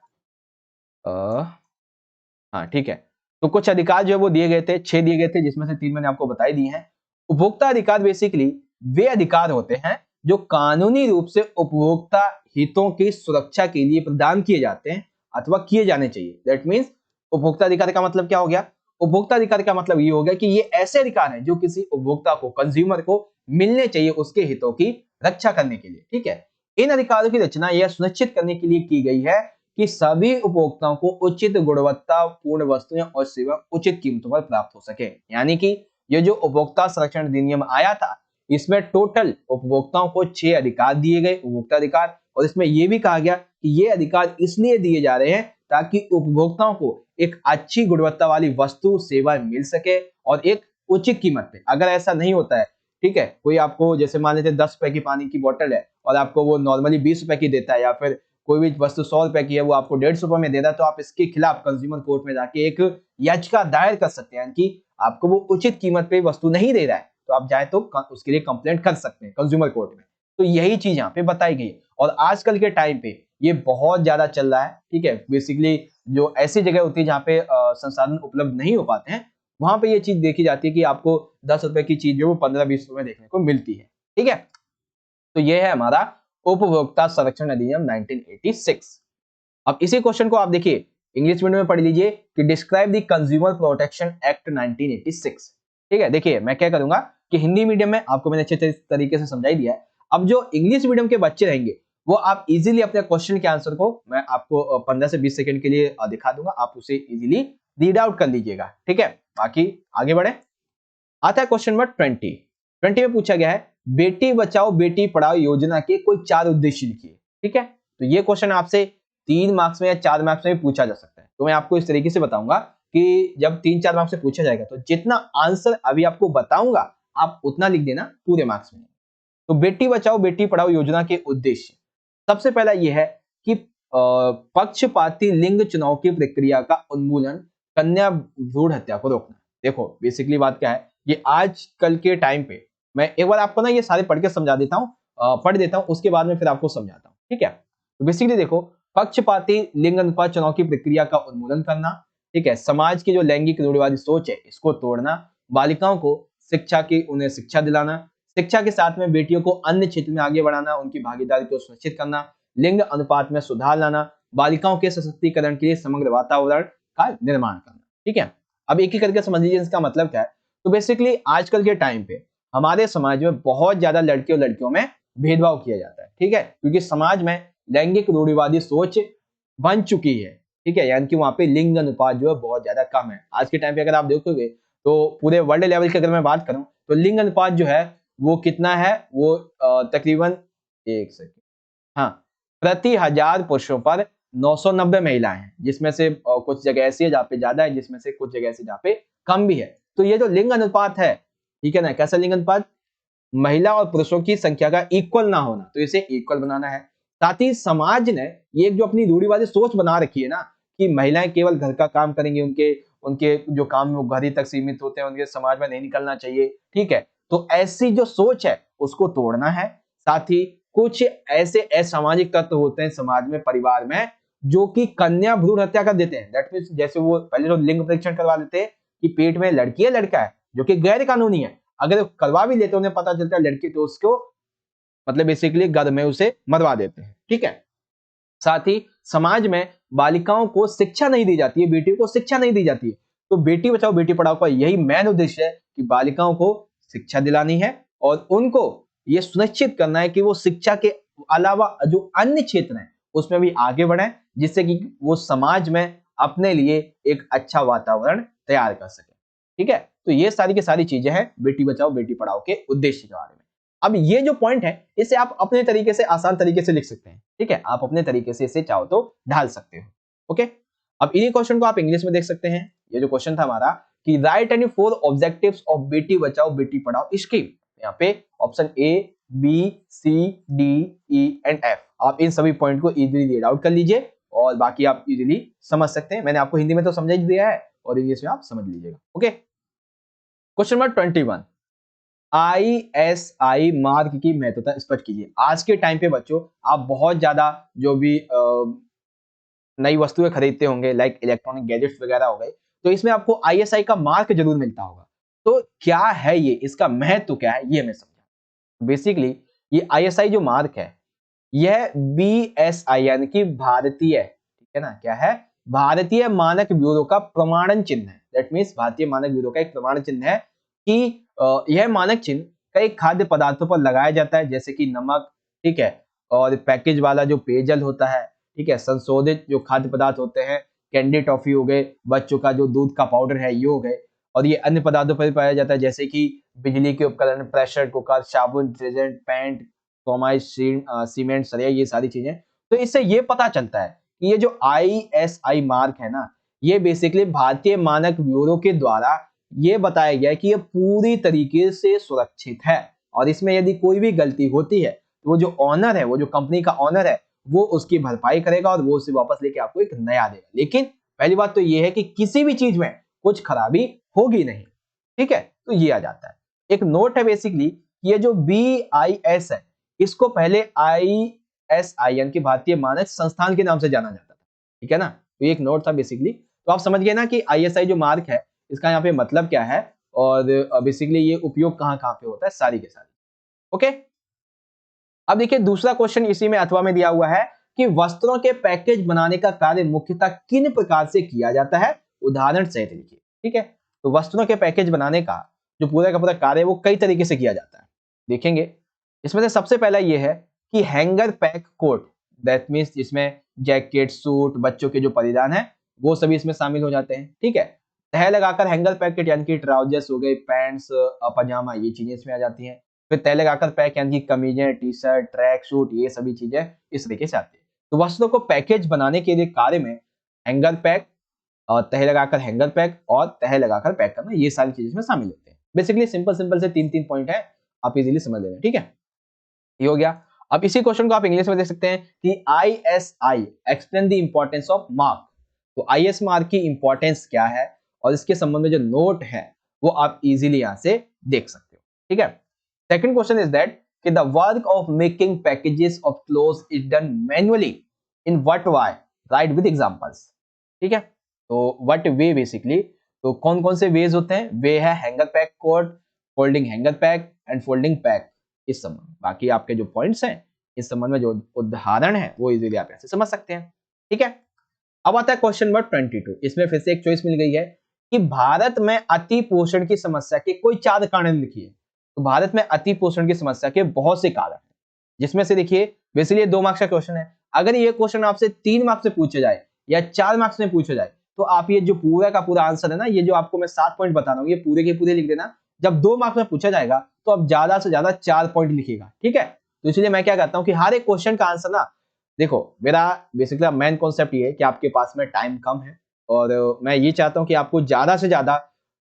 हाँ ठीक है, तो कुछ अधिकार जो है वो दिए गए थे, 6 दिए गए थे, जिसमें से 3 मैंने आपको बता ही दिए हैं। उपभोक्ता अधिकार बेसिकली वे अधिकार होते हैं जो कानूनी रूप से उपभोक्ता हितों की सुरक्षा के लिए प्रदान किए जाते हैं अथवा किए जाने चाहिए। दैट मीन्स उपभोक्ता अधिकार का मतलब क्या हो गया, उपभोक्ता अधिकार का मतलब ये हो गया कि ये ऐसे अधिकार हैं जो किसी उपभोक्ता को, कंज्यूमर को मिलने चाहिए उसके हितों की रक्षा करने के लिए। ठीक है, इन अधिकारों की रचना यह सुनिश्चित करने के लिए की गई है कि सभी उपभोक्ताओं को उचित गुणवत्ता पूर्ण वस्तुएं और सेवा उचित कीमतों पर प्राप्त हो सके। यानी कि ये जो उपभोक्ता संरक्षण अधिनियम आया था, इसमें टोटल उपभोक्ताओं को 6 अधिकार दिए गए, उपभोक्ता अधिकार, और इसमें यह भी कहा गया कि ये अधिकार इसलिए दिए जा रहे हैं ताकि उपभोक्ताओं को एक अच्छी गुणवत्ता वाली वस्तु सेवा मिल सके और एक उचित कीमत पे। अगर ऐसा नहीं होता है, ठीक है, कोई आपको जैसे मान लेते 10 रुपए की पानी की बोतल है और आपको वो नॉर्मली 20 रुपए की देता है, या फिर कोई भी वस्तु 100 रुपए की है वो आपको 150 रुपए में दे रहा है, तो आप इसके खिलाफ कंज्यूमर कोर्ट में जाके एक याचिका दायर कर सकते हैं कि आपको वो उचित कीमत पे वस्तु नहीं दे रहा है, तो आप चाहे तो उसके लिए कंप्लेंट कर सकते हैं कंज्यूमर कोर्ट में। तो यही चीज यहाँ पे बताई गई है, और आजकल के टाइम पे ये बहुत ज्यादा चल रहा है। ठीक है, बेसिकली जो ऐसी जगह होती है जहाँ पे संसाधन उपलब्ध नहीं हो पाते हैं, वहां पे ये चीज देखी जाती है कि आपको 10 रुपए की चीज जो वो 15-20 रुपए में देखने को मिलती है। ठीक है, तो ये है हमारा उपभोक्ता संरक्षण अधिनियम 1986। अब इसी क्वेश्चन को आप देखिए इंग्लिश मीडियम में पढ़ लीजिए कि describe the consumer protection act 1986। ठीक है, देखिए मैं क्या करूंगा कि हिंदी मीडियम में आपको मैंने अच्छे तरीके से समझाई दिया है। अब जो इंग्लिश मीडियम के बच्चे रहेंगे वो आप इजीली अपने क्वेश्चन के आंसर को मैं आपको 15 से 20 सेकंड के लिए दिखा दूंगा, आप उसे इजीली रीड आउट कर लीजिएगा। ठीक है, बाकी आगे बढ़े। आता है क्वेश्चन नंबर 20 में पूछा गया है बेटी बचाओ बेटी पढ़ाओ योजना के कोई 4 उद्देश्य लिखिए। ठीक है, तो ये क्वेश्चन आपसे 3 मार्क्स में या 4 मार्क्स में भी पूछा जा सकता है। तो मैं आपको इस तरीके से बताऊंगा कि जब 3-4 मार्क्स से पूछा जाएगा तो जितना आंसर अभी आपको बताऊंगा आप उतना लिख देना पूरे मार्क्स में। तो बेटी बचाओ बेटी पढ़ाओ योजना के उद्देश्य, सबसे पहला यह है कि पक्षपाती लिंग चुनाव की प्रक्रिया का उन्मूलन, कन्या भ्रूण हत्या को रोकना। देखो बेसिकली बात क्या है, ये आजकल के टाइम पे मैं एक बार आपको ना ये सारे पढ़ के समझा देता हूँ, पढ़ देता हूँ, उसके बाद में फिर आपको समझाता हूँ। ठीक है, तो बेसिकली देखो पक्षपाती लिंग अनुपात चुनाव की प्रक्रिया का उन्मूलन करना, ठीक है, समाज की जो लैंगिक रूढ़िवादी सोच है इसको तोड़ना, बालिकाओं को शिक्षा की उन्हें शिक्षा दिलाना, शिक्षा के साथ में बेटियों को अन्य क्षेत्र में आगे बढ़ाना, उनकी भागीदारी को सुनिश्चित करना, लिंग अनुपात में सुधार लाना, बालिकाओं के सशक्तिकरण के लिए समग्र वातावरण का निर्माण करना। ठीक है, अब एक ही करके समझ लीजिए इसका मतलब क्या है। तो बेसिकली आजकल के टाइम पे हमारे समाज में बहुत ज्यादा लड़के और लड़कियों में भेदभाव किया जाता है। ठीक है, क्योंकि समाज में लैंगिक रूढ़िवादी सोच बन चुकी है। ठीक है, यानी कि वहां पे लिंग अनुपात जो है बहुत ज्यादा कम है। आज के टाइम पे अगर आप देखोगे तो पूरे वर्ल्ड लेवल की अगर मैं बात करूं तो लिंग अनुपात जो है वो कितना है, वो तकरीबन एक सेकंड, हाँ, प्रति 1000 पुरुषों पर 990 महिलाएं हैं, जिसमें से कुछ जगह ऐसी है जहाँ पे ज्यादा है, जिसमें से कुछ जगह ऐसी जहाँ पे कम भी है। तो ये जो लिंग अनुपात है, ठीक है ना, कैसा लिंग अनुपात, महिला और पुरुषों की संख्या का इक्वल ना होना, तो इसे इक्वल बनाना है। साथ ही समाज ने ये जो अपनी रूढ़िवादी सोच बना रखी है ना कि महिलाएं केवल घर का काम करेंगी, उनके उनके जो काम है वो घर ही तक सीमित होते हैं, उनके समाज में नहीं निकलना चाहिए। ठीक है, तो ऐसी जो सोच है उसको तोड़ना है। साथ ही कुछ ऐसे असामाजिक तत्व होते हैं समाज में, परिवार में, जो कि कन्या भ्रूण हत्या कर देते हैं। दैट मींस जैसे वो पहले जो लिंग परीक्षण करवा देते हैं कि पेट में लड़की है लड़का है, जो कि गैर कानूनी है, अगर करवा भी लेते उन्हें पता चलता है लड़की, तो उसको मतलब बेसिकली गध में उसे मरवा देते हैं। ठीक है, साथ ही समाज में बालिकाओं को शिक्षा नहीं दी जाती है, बेटियों को शिक्षा नहीं दी जाती है। तो बेटी बचाओ बेटी पढ़ाओ का यही मेन उद्देश्य है कि बालिकाओं को शिक्षा दिलानी है और उनको यह सुनिश्चित करना है कि वो शिक्षा के अलावा जो अन्य क्षेत्र हैं उसमें भी आगे बढ़े, जिससे कि वो समाज में अपने लिए एक अच्छा वातावरण तैयार कर सके। ठीक है, तो ये सारी की सारी चीजें हैं बेटी बचाओ बेटी पढ़ाओ के उद्देश्य के बारे में। अब ये जो पॉइंट है इसे आप अपने तरीके से आसान तरीके से लिख सकते हैं। ठीक है, आप अपने तरीके से इसे चाहो तो ढाल सकते हो। ओके, अब इन्हीं क्वेश्चन को आप इंग्लिश में देख सकते हैं। ये जो क्वेश्चन था हमारा कि right any 4 objectives of Beti Bachao Beti Padhao scheme, यहाँ पे option A B C D E and F, आप इन सभी पॉइंट को इजीली रीड आउट कर लीजिए और बाकी आप इजीली समझ सकते हैं। मैंने आपको हिंदी में तो समझा ही दिया है और इंग्लिश में आप समझ लीजिएगा। Okay, question number 21, ISI mark की महत्वता स्पष्ट कीजिए। आज के टाइम पे बच्चों आप बहुत ज्यादा जो भी नई वस्तुएं खरीदते होंगे, लाइक इलेक्ट्रॉनिक गैजेट्स वगैरह हो गए, तो इसमें आपको ISI का मार्क जरूर मिलता होगा। तो क्या है ये, इसका महत्व क्या है, ये मैं समझा। बेसिकली ये ISI जो मार्क है यह BSI यानी कि भारतीय, ठीक है ना, क्या है, भारतीय मानक ब्यूरो का प्रमाणन चिन्ह है। दैट मीन्स भारतीय मानक ब्यूरो का एक प्रमाण चिन्ह है कि यह मानक चिन्ह कई खाद्य पदार्थों पर लगाया जाता है, जैसे कि नमक, ठीक है, और पैकेज वाला जो पेयजल होता है, ठीक है, संशोधित जो खाद्य पदार्थ होते हैं, कैंडी टॉफी हो गए, बच्चों का जो दूध का पाउडर है ये हो गए, और ये अन्य पदार्थों पर भी पाया जाता है, जैसे कि बिजली के उपकरण, प्रेशर कुकर, साबुन, डिटर्जेंट, पेंट, सीमेंट, सरिया, ये सारी चीजें। तो इससे ये पता चलता है कि ये जो ISI मार्क है ना, ये बेसिकली भारतीय मानक ब्यूरो के द्वारा ये बताया गया है कि ये पूरी तरीके से सुरक्षित है, और इसमें यदि कोई भी गलती होती है तो वो जो ऑनर है, वो जो कंपनी का ऑनर है, वो उसकी भरपाई करेगा और वो उसे वापस लेके आपको एक नया देगा। लेकिन पहली बात तो ये है कि किसी भी चीज में कुछ खराबी होगी नहीं। ठीक है, तो ये आ जाता है। एक नोट है बेसिकली, ये जो BIS है इसको पहले ISI यानी कि भारतीय मानक संस्थान के नाम से जाना जाता था। ठीक है ना, तो ये एक नोट था बेसिकली। तो आप समझ गए ना कि ISI जो मार्क है इसका यहाँ पे मतलब क्या है और बेसिकली ये उपयोग कहाँ कहाँ पे होता है, सारी के सारी। ओके, अब देखिए दूसरा क्वेश्चन इसी में अथवा में दिया हुआ है कि वस्त्रों के पैकेज बनाने का कार्य मुख्यतः किन प्रकार से किया जाता है, उदाहरण सहित लिखिए। ठीक है, तो वस्त्रों के पैकेज बनाने का जो पूरा का पूरा कार्य है वो कई तरीके से किया जाता है, देखेंगे। इसमें से सबसे पहला ये है कि hanger pack coat, that means जिसमें जैकेट, सूट, बच्चों के जो परिधान है वो सभी इसमें शामिल हो जाते हैं। ठीक है, तह लगाकर हैंगर पैकेट यानी कि ट्राउजर्स हो गए, पैंट्स, पजामा, ये चीजें इसमें आ जाती हैं। फिर तह लगाकर पैक यानी कि कमीजें, टी शर्ट, ट्रैक सूट, ये सभी चीजें इस तरीके से आती है। तो वस्त्रों को पैकेज बनाने के लिए कार्य में हैंगर पैक और तह लगाकर हैंगर पैक और तह लगाकर पैक करना, ये सारी चीजें इसमें शामिल होते हैं। बेसिकली सिंपल सिंपल से 3-3 पॉइंट है, आप इजीली समझ लेना। ठीक है, ये हो गया। अब इसी क्वेश्चन को आप इंग्लिश में देख सकते हैं कि ISI explain the importance of mark. तो IS मार्क की इंपॉर्टेंस क्या है और इसके संबंध में जो नोट है वो आप इजीली यहां से देख सकते हो। ठीक है, सेकंड क्वेश्चन इज दैट कि the work of making packages of clothes is done manually in what way, right with examples. ठीक है, तो व्हाट वे बेसिकली, तो कौन कौन से वेज होते हैं, वे है hanger pack coat, folding hanger pack, and folding pack इस संबंध में। बाकी आपके जो पॉइंट्स हैं इस संबंध में जो उदाहरण है वो इजीली आप ऐसे समझ सकते हैं। ठीक है, अब आता है क्वेश्चन नंबर 22। इसमें फिर से एक चॉइस मिल गई है कि भारत में अति पोषण की समस्या के कोई 4 कारण लिखिए। तो भारत में अति पोषण की समस्या के बहुत से कारण हैं, जिसमें से देखिए बेसिकली 2 मार्क्स का क्वेश्चन है। अगर ये क्वेश्चन आपसे 3 मार्क्स में पूछा जाए या 4 मार्क्स में पूछा जाए तो आप ये जो पूरा का पूरा आंसर है ना, ये जो आपको मैं 7 पॉइंट बता रहा हूँ, ये पूरे के पूरे लिख देना। जब 2 मार्क्स में पूछा जाएगा तो आप ज्यादा से ज्यादा 4 पॉइंट लिखिएगा। ठीक है, तो इसलिए मैं क्या करता हूँ कि हर एक क्वेश्चन का आंसर ना, देखो मेरा बेसिकली मेन कॉन्सेप्ट ये है कि आपके पास में टाइम कम है और मैं ये चाहता हूँ कि आपको ज्यादा से ज्यादा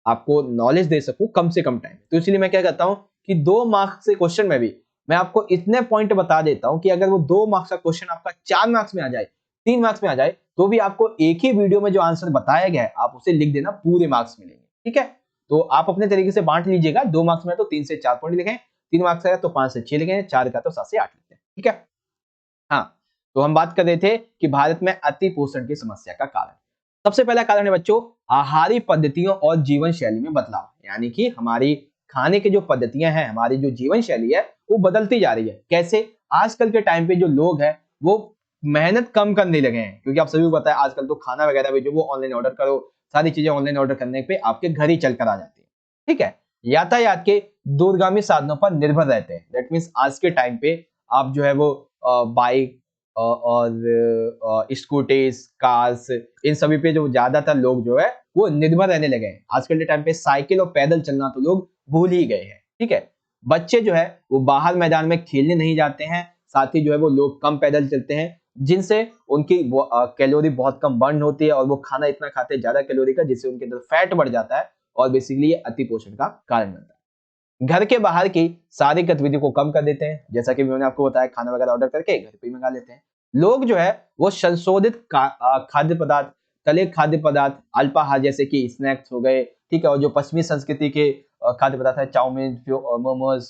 आपको नॉलेज दे सकूं कम से कम टाइम। तो इसलिए मैं क्या करता हूं कि 2 मार्क्स से क्वेश्चन में भी मैं आपको इतने पॉइंट बता देता हूं कि अगर वो 2 मार्क्स का क्वेश्चन आपका 4 मार्क्स में आ जाए, 3 मार्क्स में आ जाए, तो भी आपको एक ही वीडियो में जो आंसर बताया गया है आप उसे लिख देना, पूरे मार्क्स मिलेंगे। ठीक है, तो आप अपने तरीके से बांट लीजिएगा। 2 मार्क्स में तो 3 से 4 पॉइंट लिखें, 3 मार्क्स का तो 5 से 6 लिखें, 4 का तो 7 से 8 लिखें। ठीक है, हाँ, तो हम बात कर रहे थे कि भारत में अति पोषण की समस्या का कारण। सबसे पहला कारण है बच्चों आहारी पद्धतियों और जीवन शैली में बदलाव, यानी कि हमारी खाने की जो पद्धतियां हैं, हमारी जो जीवन शैली है वो बदलती जा रही है। कैसे? आजकल के टाइम पे जो लोग हैं वो मेहनत कम करने लगे हैं, क्योंकि आप सभी को पता है आजकल तो खाना वगैरह भी जो वो ऑनलाइन ऑर्डर करो, सारी चीजें ऑनलाइन ऑर्डर करने पे आपके घर ही चल कर आ जाती है। ठीक है, यातायात के दूरगामी साधनों पर निर्भर रहते हैं। दैट मीन्स आज के टाइम पे आप जो है वो बाइक और स्कूटीज, कार्स, इन सभी पे जो ज्यादातर लोग जो है वो निर्भर रहने लगे हैं। आजकल के टाइम पे साइकिल और पैदल चलना तो लोग भूल ही गए हैं। ठीक है, बच्चे जो है वो बाहर मैदान में खेलने नहीं जाते हैं, साथ ही जो है वो लोग कम पैदल चलते हैं, जिनसे उनकी कैलोरी बहुत कम बर्न होती है और वो खाना इतना खाते हैं ज्यादा कैलोरी का, जिससे उनके अंदर फैट बढ़ जाता है और बेसिकली ये अति पोषण का कारण बनता है। घर के बाहर की सारी गतिविधियों को कम कर देते हैं, जैसा कि मैंने आपको बताया खाना वगैरह ऑर्डर करके घर पे ही मंगा लेते हैं। लोग जो है वो संशोधित खाद्य पदार्थ, तले खाद्य पदार्थ, अल्पाहार जैसे कि स्नैक्स हो गए, ठीक है, और जो पश्चिमी संस्कृति के खाद्य पदार्थ है, चाउमीन, मोमोज,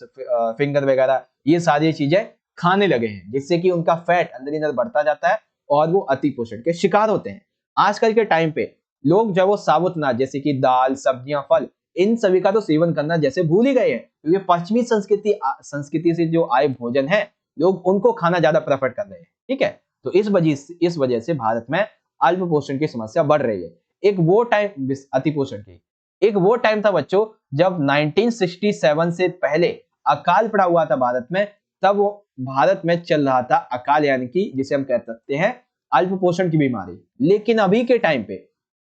फिंगर वगैरह, ये सारी चीजें खाने लगे हैं, जिससे कि उनका फैट अंदर ही अंदर बढ़ता जाता है और वो अति पोषण के शिकार होते हैं। आजकल के टाइम पे लोग जब वो साबुत अनाज जैसे कि दाल, सब्जियां, फल, इन सभी का तो सेवन करना जैसे भूल ही गए हैं, क्योंकि पश्चिमी संस्कृति से जो आए भोजन है लोग उनको खाना ज्यादा प्रेफर कर रहे हैं। ठीक है, तो इस वजह से भारत में अल्प पोषण की समस्या बढ़ रही है। एक वो टाइम अति पोषण की एक वो टाइम था बच्चों जब 1967 से पहले अकाल पड़ा हुआ था भारत में, तब वो भारत में चल रहा था अकाल, यानी कि जिसे हम कह सकते हैं अल्प पोषण की बीमारी। लेकिन अभी के टाइम पे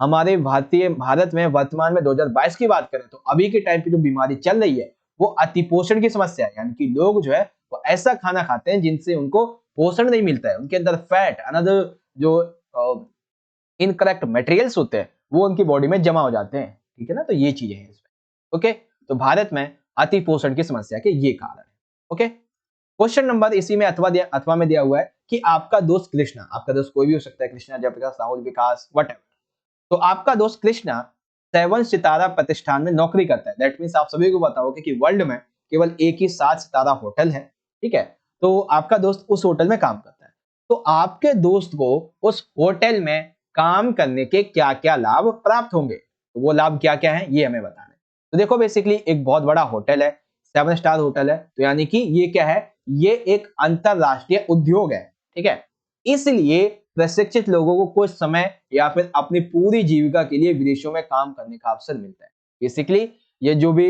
हमारे भारत में वर्तमान में 2022 की बात करें तो अभी के टाइम पे जो बीमारी चल रही है वो अतिपोषण की समस्या है, यानी कि लोग जो है वो ऐसा खाना खाते हैं जिनसे उनको पोषण नहीं मिलता है, उनके अंदर फैट, अनदर जो इनकरेक्ट मटेरियल्स होते हैं वो उनकी बॉडी में जमा हो जाते हैं। ठीक है ना, तो ये चीजें हैं इसमें। ओके, तो भारत में अतिपोषण की समस्या के ये कारण है। ओके, क्वेश्चन नंबर इसी में अथवा में दिया हुआ है कि आपका दोस्त कृष्णा, आपका दोस्त कोई भी हो सकता है, कृष्णा, जयप्रकाश, राहुल, विकास, वट, तो आपका दोस्त कृष्णा 7 सितारा प्रतिष्ठान में नौकरी करता है। दैट मीन्स आप सभी को बताओगे कि वर्ल्ड में केवल एक ही 7 सितारा होटल है। ठीक है, तो आपका दोस्त उस होटल में काम करता है। तो आपके दोस्त को उस होटल में काम करने के क्या क्या लाभ प्राप्त होंगे, तो वो लाभ क्या क्या है ये हमें बताना है। तो देखो बेसिकली एक बहुत बड़ा होटल है, 7 स्टार होटल है, तो यानी कि ये क्या है, ये एक अंतरराष्ट्रीय उद्योग है। ठीक है, इसलिए प्रशिक्षित लोगों को कुछ समय या फिर अपनी पूरी जीविका के लिए विदेशों में काम करने का अवसर मिलता है। बेसिकली ये जो भी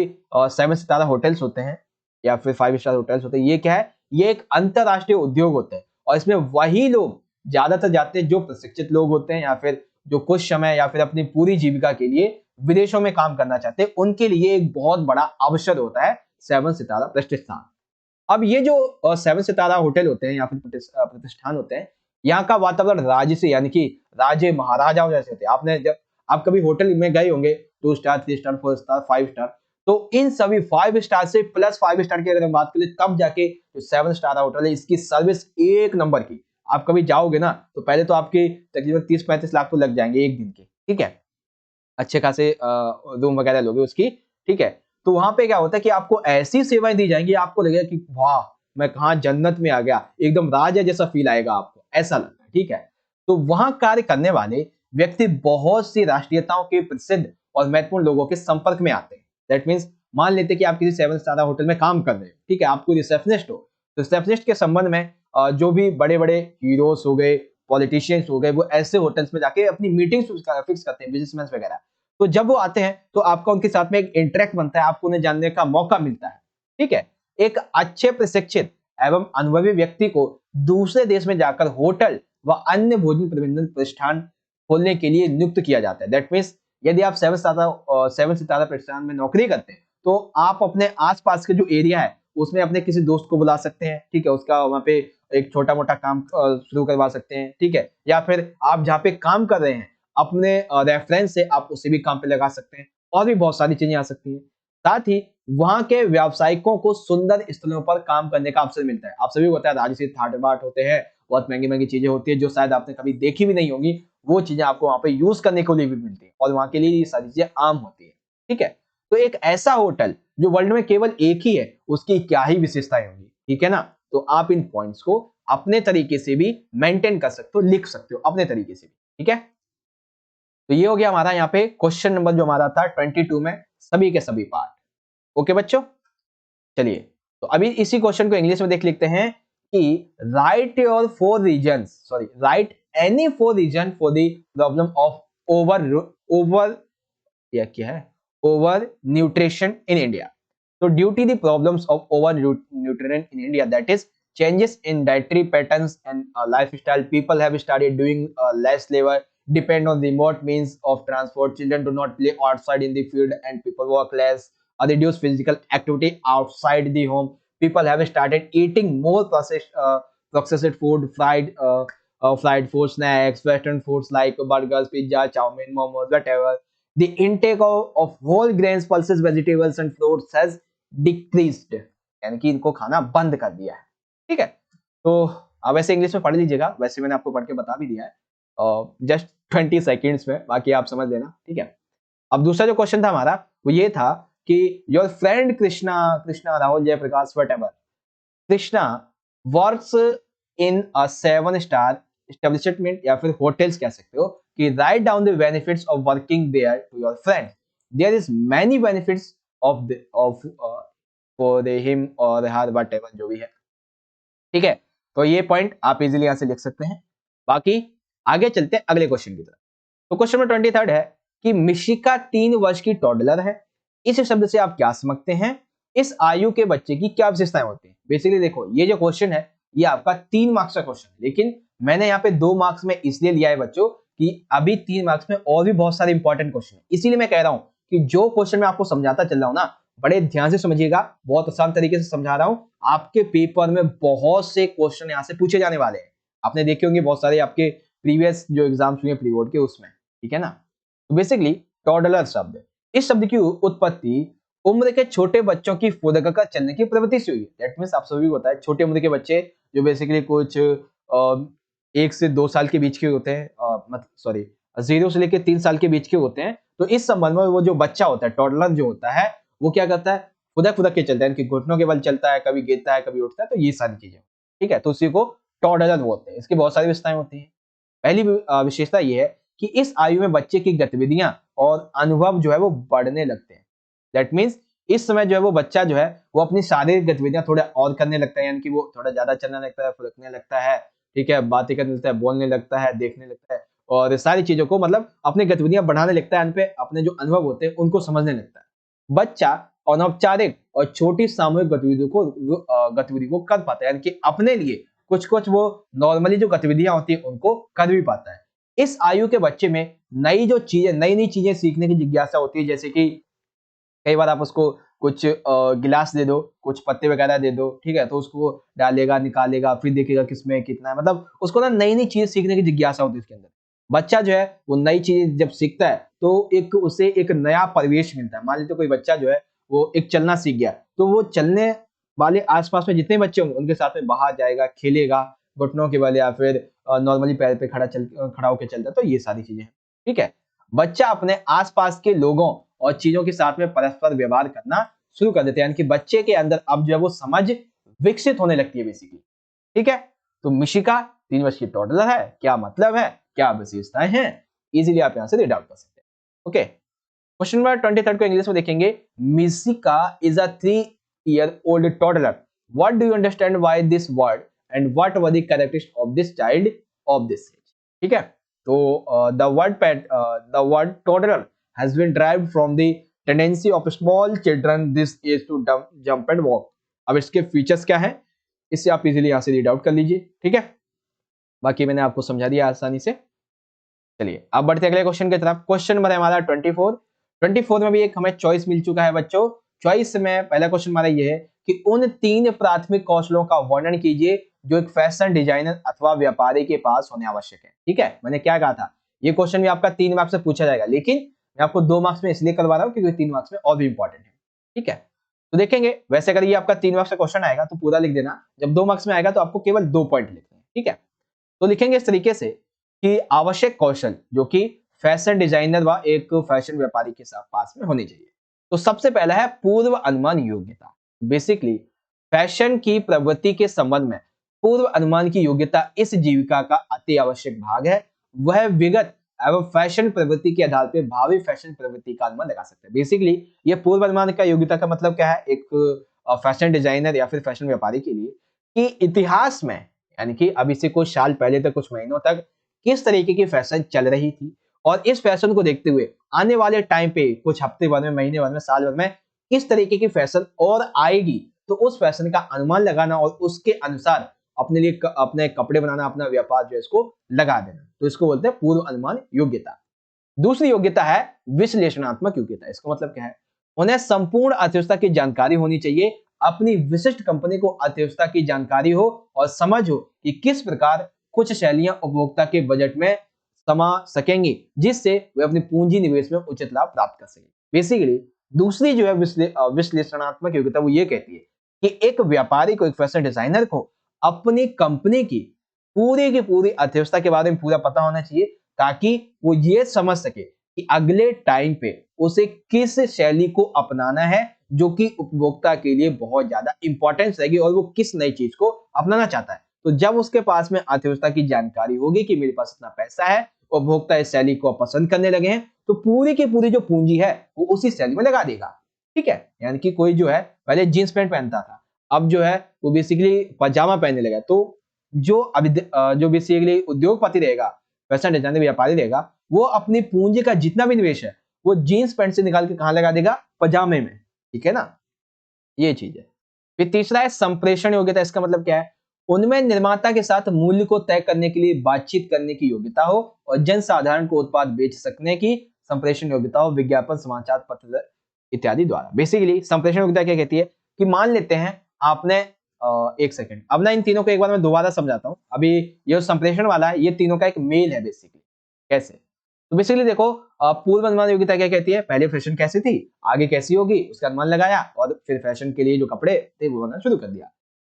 7 सितारा होटल्स होते हैं या फिर 5 स्टार होटल्स होते हैं, ये क्या है, ये एक अंतरराष्ट्रीय उद्योग होता है और इसमें वही लोग ज्यादातर जाते हैं जो प्रशिक्षित लोग होते हैं या फिर जो कुछ समय या फिर अपनी पूरी जीविका के लिए विदेशों में काम करना चाहते हैं, उनके लिए एक बहुत बड़ा अवसर होता है 7 सितारा प्रतिष्ठान। अब ये जो 7 सितारा होटल होते हैं या फिर प्रतिष्ठान होते हैं, यहाँ का वातावरण राज्य से, यानी कि राजे महाराजाओं जैसे होते हैं। आपने जब आप कभी होटल में गए होंगे 2 स्टार, 3 स्टार, 4 स्टार, 5 स्टार, तो इन सभी 5 स्टार से प्लस 5 स्टार की अगर हम बात करें तब जाके जो 7 स्टार होटल है इसकी सर्विस एक नंबर की। आप कभी जाओगे ना तो पहले तो आपके तकरीबन 30-35 लाख तो लग जाएंगे एक दिन के। ठीक है, अच्छे खासे रूम वगैरह लोगे उसकी। ठीक है, तो वहां पे क्या होता है कि आपको ऐसी सेवाएं दी जाएंगी, आपको लगेगा कि वाह मैं कहा जन्नत में आ गया, एकदम राजा जैसा फील आएगा आपको, ऐसा लगता है। ठीक है, तो वहां कार्य करने वाले व्यक्ति बहुत सी राष्ट्रीयताओं के प्रसिद्ध और महत्वपूर्ण लोगों के संपर्क में आते हैं। दैट मीन्स मान लेते कि आप किसी 7 स्टार होटल में काम कर रहे हो, ठीक है, आपको रिसेप्शनिस्ट हो, तो रिसेप्शनिस्ट के संबंध में जो भी बड़े बड़े हीरोज हो गए, पॉलिटिशियंस हो गए, वो ऐसे होटल्स में जाके अपनी मीटिंग्स फिक्स करते हैं, बिजनेसमैन वगैरह। तो जब वो आते हैं तो आपका उनके साथ में एक इंटरेक्ट बनता है, आपको उन्हें जानने का मौका मिलता है, ठीक है। एक अच्छे प्रशिक्षित एवं अनुभवी व्यक्ति को दूसरे देश में जाकर होटल व अन्य भोजन प्रबंधन प्रतिष्ठान खोलने के लिए नियुक्त किया जाता है। दैट मीन्स यदि आप 7 सितारा प्रतिष्ठान में नौकरी करते हैं तो आप अपने आसपास के जो एरिया है उसमें अपने किसी दोस्त को बुला सकते हैं, ठीक है, उसका वहां पे एक छोटा मोटा काम शुरू करवा सकते हैं, ठीक है, या फिर आप जहाँ पे काम कर रहे हैं अपने रेफरेंस से आप उसे भी काम पे लगा सकते हैं, और भी बहुत सारी चीजें आ सकती हैं। साथ ही वहां के व्यावसायिकों को सुंदर स्थलों पर काम करने का अवसर मिलता है। आप सभी को पता है राजसी थाट बाट होते हैं, बहुत महंगी महंगी चीजें होती है जो शायद आपने कभी देखी भी नहीं होगी, वो चीजें आपको वहां पे यूज करने को लिए भी मिलती है और वहां के लिए ये सारी चीजें आम होती है, ठीक है। तो एक ऐसा होटल जो वर्ल्ड में केवल एक ही है, उसकी क्या ही विशेषताएं होंगी, ठीक है ना। तो आप इन पॉइंट्स को अपने तरीके से भी मेंटेन कर सकते हो, लिख सकते हो अपने तरीके से भी, ठीक है। तो ये हो गया हमारा यहाँ पे क्वेश्चन नंबर जो हमारा था 22 में सभी के सभी पार्ट। ओके बच्चों, चलिए तो अभी इसी क्वेश्चन को इंग्लिश में देख लेते हैं कि write your 4 reasons, sorry, write any 4 reason for the problem of over over या क्या है over nutrition in India. So due to the problems of overnutrition in India, that is changes in dietary patterns and lifestyle, people have started doing less labor, depend on remote means of transport, children do not play outside in the field and people work less, reduce physical activity outside the home, people have started eating more processed food, fried food, snacks, western foods like burgers, pizza, chow mein, momos, whatever. The intake of whole grains, pulses, vegetables and fruits has decreased, यानी कि इनको खाना बंद कर दिया है, ठीक है। तो आप वैसे इंग्लिश में पढ़ लीजिएगा, वैसे मैंने आपको पढ़ के बता भी दिया है जस्ट 20 सेकेंड्स में, बाकी आप समझ लेना, ठीक है। अब दूसरा जो क्वेश्चन था हमारा वो ये था कि your friend Krishna Krishna Rahul Jayprakash whatever Krishna works in a 7 star establishment या फिर होटल्स कह सकते हो, कि write down the benefits of working there to your friend, there is many benefits of for him और हर व्हाटएवर जो भी है, ठीक है। तो ये पॉइंट आप इजीली यहां से लिख सकते हैं। बाकी आगे चलते हैं अगले क्वेश्चन की तरफ। तो क्वेश्चन नंबर 23 है कि मिशिका 3 वर्ष की टॉडलर है, इस शब्द से आप क्या समझते हैं, इस आयु के बच्चे की क्या विशेषताएं होती हैं। बेसिकली देखो ये जो क्वेश्चन है ये आपका 3 मार्क्स का क्वेश्चन है, लेकिन मैंने यहाँ पे 2 मार्क्स में इसलिए लिया है बच्चों कि अभी 3 मार्क्स में और भी बहुत सारे इंपॉर्टेंट क्वेश्चन है, इसीलिए मैं कह रहा हूं कि जो क्वेश्चन मैं आपको समझाता चल रहा हूं ना, बड़े ध्यान से समझिएगा, बहुत आसान तरीके से समझा रहा हूं। आपके पेपर में बहुत से क्वेश्चन यहां से पूछे जाने वाले हैं, आपने देखे होंगे बहुत सारे आपके प्रीवियस जो एग्जाम्स हुए प्री बोर्ड के उसमें, ठीक है ना। तो बेसिकली टॉडलर शब्द, इस शब्द की उत्पत्ति उम्र के छोटे बच्चों की फुदक कर चलने की प्रवृत्ति से हुई है। दैट मींस आप सभी को पता है छोटे उम्र के बच्चे जो बेसिकली कुछ 1 से 2 साल के बीच के होते हैं, मतलब सॉरी 0 से लेकर 3 साल के बीच के होते हैं, तो इस संबंध में वो जो बच्चा होता है टॉडलर जो होता है वो क्या करता है, फुदक फुदक के चलता है, इनके घुटनों के बल चलता है, कभी गिरता है कभी उठता है, तो ये सारी चीजें, ठीक है। तो उसी को टॉडलर बोलते हैं। इसकी बहुत सारी विशेषताएं होती हैं। पहली विशेषता ये है कि इस आयु में बच्चे की गतिविधियां और अनुभव जो है वो बढ़ने लगते हैं। दैट मीन्स इस समय जो है वो बच्चा जो है वो अपनी शारीरिक गतिविधियां थोड़ा और करने लगता है, यानी कि वो थोड़ा ज्यादा चलने लगता है, फुदकने लगता है, ठीक है, बातें करने लगता है, बोलने लगता है, देखने लगता है और सारी चीजों को मतलब अपनी गतिविधियां बढ़ाने लगता है, पे अपने जो अनुभव होते हैं उनको समझने लगता है। बच्चा अनौपचारिक और छोटी सामूहिक गतिविधि को कर पाता है, यानी कि अपने लिए कुछ कुछ वो नॉर्मली जो गतिविधियां होती है उनको कर भी पाता है। इस आयु के बच्चे में नई जो चीजें नई नई चीजें सीखने की जिज्ञासा होती है, जैसे कि कई बार आप उसको कुछ गिलास दे दो, कुछ पत्ते वगैरह दे दो, ठीक है, तो उसको डालेगा, निकालेगा, फिर देखेगा किसमें कितना है, मतलब उसको ना नई नई चीज सीखने की जिज्ञासा होती है इसके अंदर। बच्चा जो है वो नई चीज जब सीखता है तो एक उसे एक नया परिवेश मिलता है। मान लीजिए कोई बच्चा जो है वो एक चलना सीख गया, तो वो चलने वाले आसपास में जितने बच्चे होंगे उनके साथ में बाहर जाएगा, खेलेगा, घुटनों के बल या फिर नॉर्मली पैर पे खड़ा होकर चलता है, तो ये सारी चीजें हैं, ठीक है। बच्चा अपने आसपास के लोगों और चीजों के साथ में परस्पर व्यवहार करना शुरू कर देते हैं, यानी कि बच्चे के अंदर अब जो है वो समझ विकसित होने लगती है बेसिकली, ठीक है। तो मिशिका 3 वर्ष की टोडलर है, क्या मतलब है, क्या विशेषताएं हैं, इजीली आप यहां से रीड आउट कर सकते हैं। ओके, क्वेश्चन नंबर 23 को इंग्लिश में देखेंगे। Misika is a 3-year old toddler. What do you understand by this word and what were the characteristics of this child of this age? ठीक है, तो the word toddler has been derived from the tendency of small children this age to jump and walk. अब इसके features क्या है, इससे आप easily यहाँ से रीड आउट कर लीजिए। ठीक है, बाकी मैंने आपको समझा दिया आसानी से। चलिए अब बढ़ते अगले क्वेश्चन की तरफ। क्वेश्चन नंबर है हमारा 24 में भी एक हमें चॉइस मिल चुका है बच्चों। चॉइस में पहला क्वेश्चन हमारा ये है कि उन 3 प्राथमिक कौशलों का वर्णन कीजिए जो एक फैशन डिजाइनर अथवा व्यापारी के पास होने आवश्यक है। ठीक है, मैंने क्या कहा था, ये क्वेश्चन भी आपका 3 मार्क्स से पूछा जाएगा, लेकिन मैं आपको 2 मार्क्स में इसलिए करवा रहा हूँ क्योंकि 3 मार्क्स में और भी इंपॉर्टेंट है। ठीक है, तो देखेंगे वैसे अगर ये आपका 3 मार्क्स का क्वेश्चन आएगा तो पूरा लिख देना, जब 2 मार्क्स में आएगा तो आपको केवल 2 पॉइंट लिखने हैं। ठीक है, तो लिखेंगे इस तरीके से कि आवश्यक कौशल जो कि फैशन डिजाइनर व एक फैशन व्यापारी के साथ पास में होनी चाहिए। तो सबसे पहला है पूर्व अनुमान योग्यता। बेसिकली फैशन की प्रवृत्ति के संबंध में पूर्व अनुमान की योग्यता इस जीविका का अति आवश्यक भाग है। वह विगत एवं फैशन प्रवृत्ति के आधार पर भावी फैशन प्रवृत्ति का अनुमान लगा सकते हैं। बेसिकली ये पूर्व अनुमान का योग्यता का मतलब क्या है, एक फैशन डिजाइनर या फिर फैशन व्यापारी के लिए कि इतिहास में, यानी कि अभी से कुछ साल पहले तक, कुछ महीनों तक किस तरीके की फैशन चल रही थी और इस फैशन को देखते हुए आने वाले टाइम पे कुछ हफ्ते भर में, महीने भर में, साल भर में किस तरीके की फैशन और आएगी, तो उस फैशन का अनुमान लगाना और उसके अनुसार अपने लिए अपने कपड़े बनाना, अपना व्यापार जो है इसको लगा देना, तो इसको बोलते हैं पूर्व अनुमान योग्यता। दूसरी योग्यता है विश्लेषणात्मक योग्यता। इसका मतलब क्या है, उन्हें संपूर्ण अर्थव्यवस्था की जानकारी होनी चाहिए, अपनी विशिष्ट कंपनी को अर्थव्यवस्था की जानकारी हो और समझ हो कि किस प्रकार कुछ शैलियां उपभोक्ता के बजट में समा सकेंगी, जिससे वे अपनी पूंजी निवेश में उचित लाभ प्राप्त कर सकें। बेसिकली दूसरी जो है विश्लेषणात्मक योग्यता, वो ये कहती है कि एक व्यापारी को, एक फैशन डिजाइनर को अपनी कंपनी की पूरी अर्थव्यवस्था के बारे में पूरा पता होना चाहिए, ताकि वो ये समझ सके कि अगले टाइम पे उसे किस शैली को अपनाना है जो कि उपभोक्ता के लिए बहुत ज्यादा इंपॉर्टेंस रहेगी और वो किस नई चीज को अपनाना चाहता है। तो जब उसके पास में अर्थव्यवस्था की जानकारी होगी कि मेरे पास इतना पैसा है, उपभोक्ता इस शैली को पसंद करने लगे हैं, तो पूरी की पूरी जो पूंजी है वो उसी शैली में लगा देगा। ठीक है, यानी कि कोई जो है पहले जींस पैंट पहनता था, अब जो है वो बेसिकली पजामा पहनने लगा, तो जो बेसिकली उद्योगपति रहेगा, फैशन डिजाइनर व्यापारी रहेगा, वो अपनी पूंजी का जितना भी निवेश है वो जीन्स पैंट से निकाल के कहां लगा देगा, पजामे में। ठीक है ना, ये चीज है। फिर तीसरा है संप्रेषण योग्यता। इसका मतलब क्या है, उनमें निर्माता के साथ मूल्य को तय करने के लिए बातचीत करने की योग्यता हो और जनसाधारण को उत्पाद बेच सकने की संप्रेषण योग्यता हो, विज्ञापन, समाचार पत्र इत्यादि द्वारा। बेसिकली संप्रेषण योग्यता क्या कहती है कि मान लेते हैं आपने एक सेकंड, अब ना इन तीनों को एक बार मैं दोबारा समझाता हूं। अभी ये संप्रेषण वाला है, ये तीनों का एक मेल है बेसिकली। कैसे, तो बेसिकली देखो, पूर्व अनुमान योग्यता क्या कहती है, पहले फैशन कैसी थी, आगे कैसी होगी, उसका अनुमान लगाया और फिर फैशन के लिए जो कपड़े थे वो बनाना शुरू कर दिया।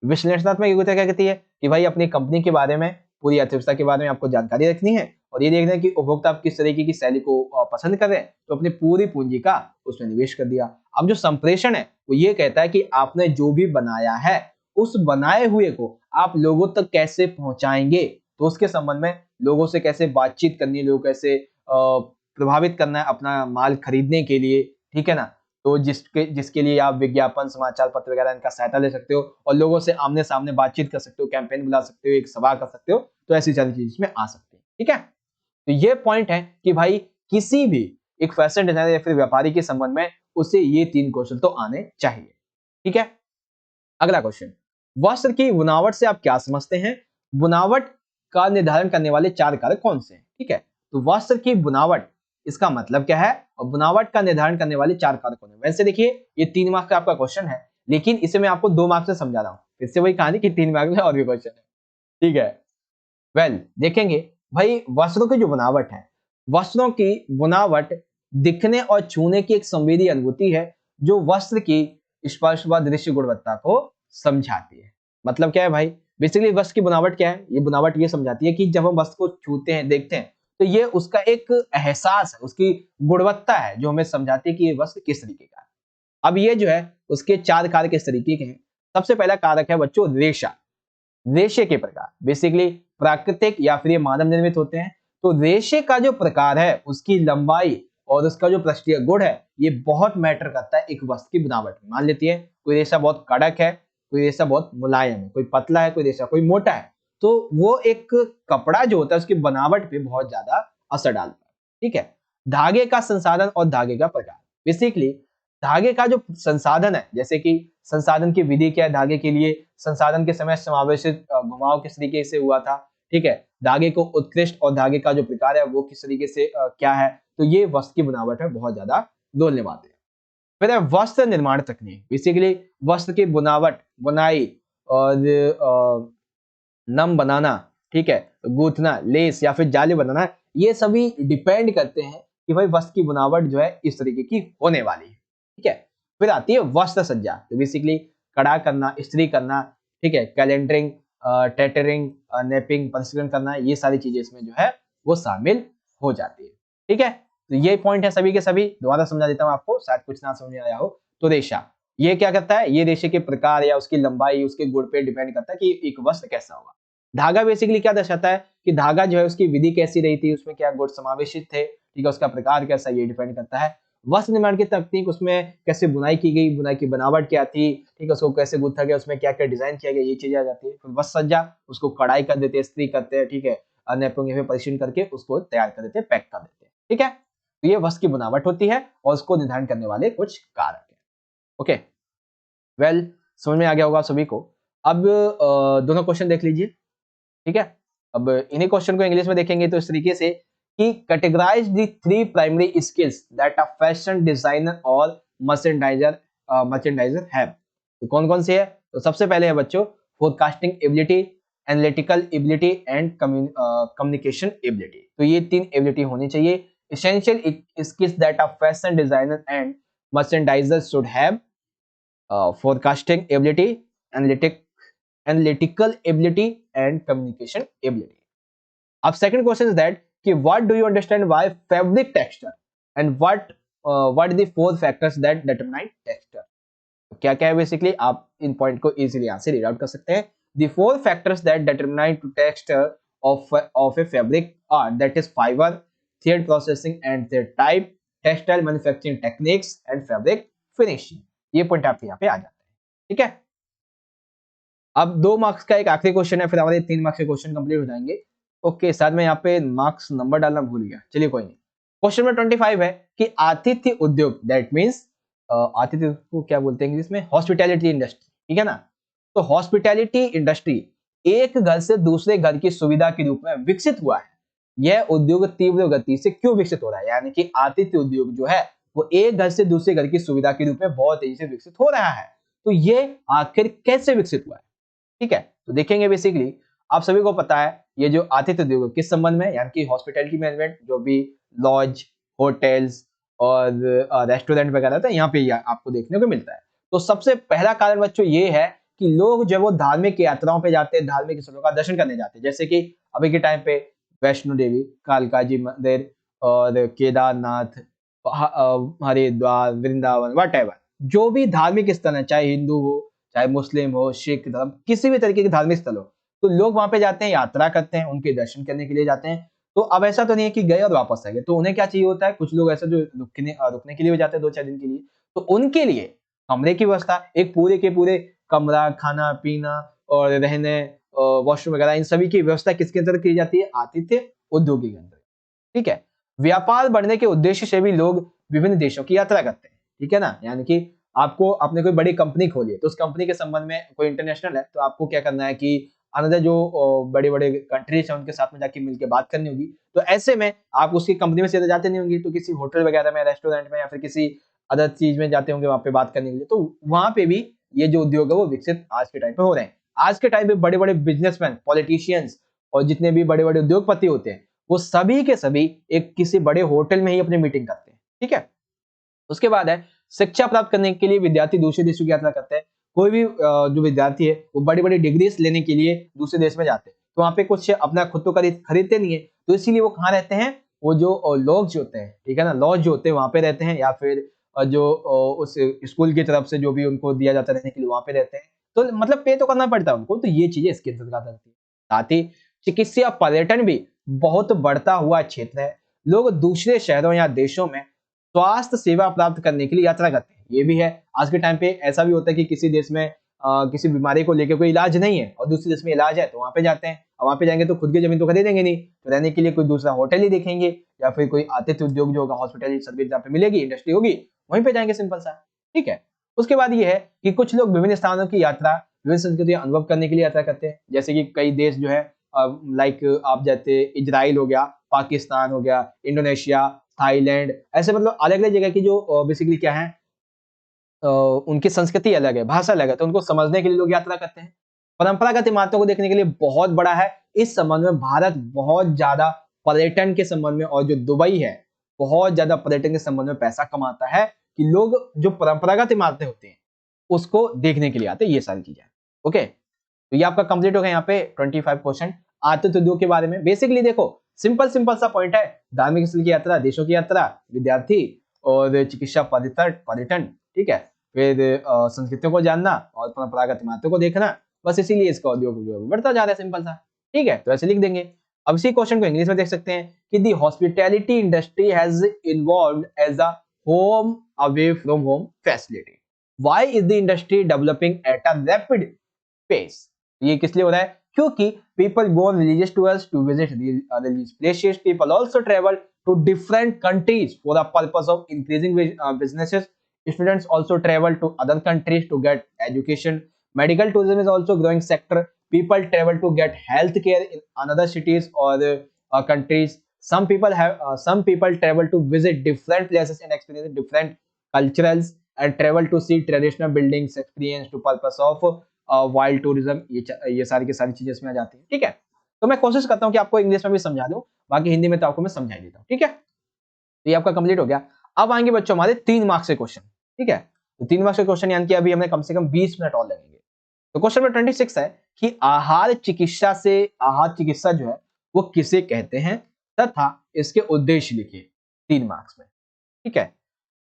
विश्लेषणात्मक योग्यता क्या कहती है कि भाई अपनी कंपनी के बारे में, पूरी अर्थव्यवस्था के बारे में आपको जानकारी रखनी है और ये देखना है कि उपभोक्ता किस तरीके की शैली को पसंद कर रहे हैं, तो अपनी पूरी पूंजी का उसमें निवेश कर दिया। अब जो संप्रेषण है वो ये कहता है कि आपने जो भी बनाया है उस बनाए हुए को आप लोगों तक कैसे पहुंचाएंगे, तो उसके संबंध में लोगों से कैसे बातचीत करनी है, लोगों कैसे प्रभावित करना है अपना माल खरीदने के लिए। ठीक है ना, तो जिसके लिए आप विज्ञापन, समाचार पत्र वगैरह इनका सहायता ले सकते हो और लोगों से आमने सामने बातचीत कर सकते हो, कैंपेन बुला सकते हो, एक सभा कर सकते हो, तो ऐसी सारी चीज इसमें आ सकती है। ठीक है, तो ये पॉइंट है कि भाई किसी भी एक फैशन डिजाइनर या फिर व्यापारी के संबंध में उसे ये 3 क्वेश्चन तो आने चाहिए। ठीक है, अगला क्वेश्चन, वस्त्र की बुनावट से आप क्या समझते हैं, बुनावट का निर्धारण करने वाले 4 कारक कौन से हैं। ठीक है, तो वस्त्र की बुनावट, इसका मतलब क्या है और बुनावट का निर्धारण करने वाले 4 कारक कौन है। वैसे देखिए ये 3 मार्क्स का आपका क्वेश्चन है, लेकिन इसे मैं आपको 2 मार्क्स से समझा रहा हूं, फिर से वही कहानी कि 3 मार्क्स में और भी क्वेश्चन है। ठीक है, देखेंगे भाई वस्त्रों की जो बनावट है, वस्त्रों की बुनावट दिखने और छूने की एक संवेदी अनुभूति है जो वस्त्र की स्पर्श व दृश्य गुणवत्ता को समझाती है। मतलब क्या है भाई, बेसिकली वस्त्र की बनावट क्या है, ये बनावट ये समझाती है कि जब हम वस्त्र को छूते हैं, देखते हैं, तो ये उसका एक एहसास है, उसकी गुणवत्ता है जो हमें समझाती है कि ये वस्त्र किस तरीके का है। अब ये जो है उसके 4 कारक किस तरीके के हैं। सबसे पहला कारक है बच्चों रेशा, रेशे के प्रकार। बेसिकली प्राकृतिक या फिर ये मानव निर्मित होते हैं, तो रेशे का जो प्रकार है, उसकी लंबाई और उसका जो पृष्ठीय गुण है ये बहुत मैटर करता है एक वस्त्र की बनावट में। मान लेती है कोई रेशा बहुत कड़क है, कोई रेशा बहुत मुलायम है, कोई पतला है, कोई रेशा कोई मोटा है, तो वो एक कपड़ा जो होता है उसकी बनावट पे बहुत ज्यादा असर डालता है। ठीक है, धागे का संसाधन और धागे का प्रकार। बेसिकली धागे का जो संसाधन है, जैसे कि संसाधन की विधि क्या है धागे के लिए, संसाधन के समय समावेशित घुमाव किस तरीके से हुआ था, ठीक है, धागे को उत्कृष्ट और धागे का जो प्रकार है वो किस तरीके से क्या है, तो ये वस्त्र की बनावट में बहुत ज्यादा रोल निभाते हैं। फिर है वस्त्र निर्माण तकनीक। बेसिकली वस्त्र की बुनावट, बुनाई और नम बनाना, ठीक है, गूंथना, लेस या फिर जाली बनाना, ये सभी डिपेंड करते हैं कि भाई वस्त्र की बुनावट जो है इस तरीके की होने वाली है। ठीक है, फिर आती है वस्त्र सज्जा। तो बेसिकली कड़ा करना, इस्त्री करना, ठीक है, कैलेंडरिंग, टेटरिंग, नेपिंग, परिष्करण करना, ये सारी चीजें इसमें जो है वो शामिल हो जाती है। ठीक है, तो ये पॉइंट है सभी के सभी। दोबारा समझा देता हूं आपको, शायद कुछ ना समझ में आया हो। तो रेशा ये क्या करता है, ये रेशे के प्रकार या उसकी लंबाई उसके गुण पे डिपेंड करता है कि एक वस्त्र कैसा होगा। धागा बेसिकली क्या दर्शाता है कि धागा जो है उसकी विधि कैसी रही थी, उसमें क्या गुण समावेशित थे, ठीक है, उसका प्रकार कैसा, ये डिपेंड करता है। वस्त्र निर्माण की तकनीक, उसमें कैसे बुनाई की गई, बुनाई की बनावट क्या थी, ठीक है, उसको कैसे गूंथा गया, उसमें क्या क्या डिजाइन किया गया, ये चीजें आ जाती है। फिर वस्त्र सज्जा, उसको कढ़ाई कर देते हैं, इस्त्री करते हैं, ठीक है, नेपिंग में परिशीलन करके उसको तैयार कर देते हैं, पैक कर देते हैं। ठीक है, तो ये वस्त्र की बनावट होती है और उसको निर्धारण करने वाले कुछ कारक है। ओके, वेल समझ में आ गया होगा सभी को। अब दोनों क्वेश्चन देख लीजिए। ठीक है, अब इन्हीं क्वेश्चन को इंग्लिश में देखेंगे तो इस तरीके से कि categorise the three primary skills that a fashion designer और मर्चेंडाइजर हैव। तो कौन कौन से है, तो सबसे पहले है बच्चों forecasting ability, analytical ability and communication ability. तो ये तीन एबिलिटी होनी चाहिए। Essential skills that a fashion designer and merchandiser should have, forecasting ability, analytical ability and communication ability. अब second question is that कि what do you understand by fabric texture and what are the four factors that determine texture? तो क्या क्या है basically, आप इन point को easily यहाँ से रीड आउट कर सकते हैं। The four factors that determine to texture of a fabric are that is fiber, thread processing and thread type, textile manufacturing techniques and fabric finishing। ये पॉइंट आपके यहाँ पे आ जाते हैं। ठीक है, अब 2 मार्क्स का एक आखिरी क्वेश्चन है, फिर हमारे 3 मार्क्स के क्वेश्चन कंप्लीट हो जाएंगे। ओके, साथ में यहाँ पे मार्क्स नंबर डालना भूल गया, चलिए कोई नहीं। क्वेश्चन नंबर 25 है कि आतिथ्य उद्योग, दैट मीन्स आतिथ्य को क्या बोलते हैं इंग्लिश में, हॉस्पिटैलिटी इंडस्ट्री। ठीक है ना, तो हॉस्पिटैलिटी इंडस्ट्री एक घर से दूसरे घर की सुविधा के रूप में विकसित हुआ है। यह उद्योग तीव्र गति से क्यों विकसित हो रहा है, यानी कि आतिथ्य उद्योग जो है वो एक घर से दूसरे घर की सुविधा के रूप में बहुत तेजी से विकसित हो रहा है। तो ये आखिर कैसे विकसित हुआ है, ठीक है, तो देखेंगे। बेसिकली आप सभी को पता है ये जो आतिथ्य उद्योग किस संबंध में, यानी कि हॉस्पिटैलिटी मैनेजमेंट, जो भी लॉज, होटल्स और रेस्टोरेंट वगैरह था यहाँ पे आपको देखने को मिलता है। तो सबसे पहला कारण बच्चों ये है कि लोग जब वो धार्मिक यात्राओं पे जाते हैं, धार्मिक स्थलों का दर्शन करने जाते हैं, जैसे कि अभी के टाइम पे वैष्णो देवी, कालका जी मंदिर और केदारनाथ, हरिद्वार, वृंदावन, वट जो भी धार्मिक स्थल है, चाहे हिंदू हो, चाहे मुस्लिम हो, सिख धर्म, किसी भी तरीके के धार्मिक स्थल हो, तो लोग वहां पे जाते हैं, यात्रा करते हैं, उनके दर्शन करने के लिए जाते हैं। तो अब ऐसा तो नहीं है कि गए और वापस आ गए, तो उन्हें क्या चाहिए होता है, कुछ लोग ऐसे जो रुकने के लिए भी जाते हैं 2-4 दिन के लिए, तो उनके लिए कमरे की व्यवस्था, एक पूरे के पूरे कमरा, खाना पीना और रहने, वॉशरूम वगैरह, इन सभी की व्यवस्था किसके अंदर की जाती है, आतिथ्य उद्योग के अंदर। ठीक है, व्यापार बढ़ने के उद्देश्य से भी लोग विभिन्न देशों की यात्रा करते हैं। ठीक है ना, यानी कि आपको अपने कोई बड़ी कंपनी खोली है, तो उस कंपनी के संबंध में कोई इंटरनेशनल है, तो आपको क्या करना है कि अनदर जो बड़े बड़े कंट्रीज हैं उनके साथ में जाके मिलकर बात करनी होगी। तो ऐसे में आप उसकी कंपनी में सीधे जाते नहीं होंगे, तो किसी होटल वगैरह में, रेस्टोरेंट में या फिर किसी अदर चीज में जाते होंगे वहां पे बात करने के लिए। तो वहां पे भी ये जो उद्योग है वो विकसित आज के टाइम पे हो रहे हैं। आज के टाइम पे बड़े बड़े बिजनेसमैन, पॉलिटिशियंस और जितने भी बड़े बड़े उद्योगपति होते हैं, वो सभी के सभी एक किसी बड़े होटल में ही अपनी मीटिंग करते हैं। ठीक है, उसके बाद है शिक्षा प्राप्त करने के लिए विद्यार्थी दूसरे देशों की यात्रा करते हैं। कोई भी जो विद्यार्थी है वो बड़ी बड़ी डिग्रीज लेने के लिए दूसरे देश में जाते हैं, तो वहां पे कुछ अपना खुद तो खरीदते नहीं है, तो इसीलिए वो कहाँ रहते हैं, वो जो लॉज जो होते हैं, ठीक है ना, लॉज जो होते हैं वहां पे रहते हैं, या फिर जो उस स्कूल की तरफ से जो भी उनको दिया जाता है रहने के लिए वहां पे रहते हैं। तो मतलब पे तो करना पड़ता है उनको, तो ये चीजें इसके अंतर्गत आती है। साथ ही चिकित्सा पर्यटन भी बहुत बढ़ता हुआ क्षेत्र है। लोग दूसरे शहरों या देशों में स्वास्थ्य सेवा प्राप्त करने के लिए यात्रा करते हैं। ये भी है, आज के टाइम पे ऐसा भी होता है कि किसी देश में किसी बीमारी को लेकर कोई इलाज नहीं है और दूसरे देश में इलाज है तो वहां पे जाते हैं। और वहां पे जाएंगे तो खुद की जमीन तो खरीदेंगे नहीं, तो रहने के लिए कोई दूसरा होटल ही देखेंगे या फिर कोई आतिथ्य उद्योग जो होगा, हॉस्पिटल सर्विस जहाँ पे मिलेगी, इंडस्ट्री होगी, वहीं पे जाएंगे, सिंपल सा। ठीक है। उसके बाद ये है कि कुछ लोग विभिन्न स्थानों की यात्रा, विभिन्न संस्कृतियां अनुभव करने के लिए यात्रा करते हैं। जैसे कि कई देश जो है लाइक आप जैसे इजराइल हो गया, पाकिस्तान हो गया, इंडोनेशिया, थाईलैंड, ऐसे मतलब अलग अलग जगह की जो बेसिकली क्या है, उनकी संस्कृति अलग है, भाषा अलग है, तो उनको समझने के लिए लोग यात्रा करते हैं। परंपरागत इमारतों को देखने के लिए बहुत बड़ा है। इस संबंध में भारत बहुत ज्यादा पर्यटन के संबंध में, और जो दुबई है बहुत ज्यादा पर्यटन के संबंध में पैसा कमाता है कि लोग जो परंपरागत इमारतें होती हैं उसको देखने के लिए आते हैं, ये सारी चीजें। ओके, तो ये आपका कंप्लीट हो गया यहाँ पे 25 क्वेश्चन आतिथ्य उद्योग के बारे में। बेसिकली देखो, सिंपल सिंपल सा पॉइंट है, धार्मिक स्थल की यात्रा, देशों की यात्रा, विद्यार्थी और चिकित्सा पर्यटन, ठीक है, फिर संस्कृतियों को जानना और परंपरागत इमारतों को देखना, बस इसीलिए इसका उद्योग जो है बढ़ता जा रहा है, सिंपल सा। ठीक है, तो ऐसे लिख देंगे। अब इसी क्वेश्चन को इंग्लिश में देख सकते हैं कि the hospitality industry has involved as a home away from home facility. Why is the industry developing at a rapid pace? ये किस लिए हो रहा है? क्योंकि people go on religious tours to visit the religious places. People also travel to different countries for the purpose of increasing businesses. Students also travel to other countries to get education. Medical tourism is also growing sector. People travel to get health care in another cities or countries. Some people travel to visit different places and experience different culturals and travel to see traditional buildings, experience to purpose of wild tourism, ये सारी की सारी चीजें इसमें आ जाती है। ठीक है, तो मैं कोशिश करता हूँ कि आपको इंग्लिश में भी समझा दूं, बाकी हिंदी में तो आपको मैं समझा देता हूँ। ठीक है, तो ये आपका कंप्लीट हो गया। अब आएंगे बच्चों हमारे 3 मार्क्स के क्वेश्चन। ठीक है, तो 3 मार्क्स के क्वेश्चन यानी कि अभी हमें कम से कम 20 मिनट और लगेंगे। तो क्वेश्चन नंबर 26 है कि आहार चिकित्सा जो है वो किसे कहते हैं तथा इसके उद्देश्य लिखिए 3 मार्क्स में। ठीक है,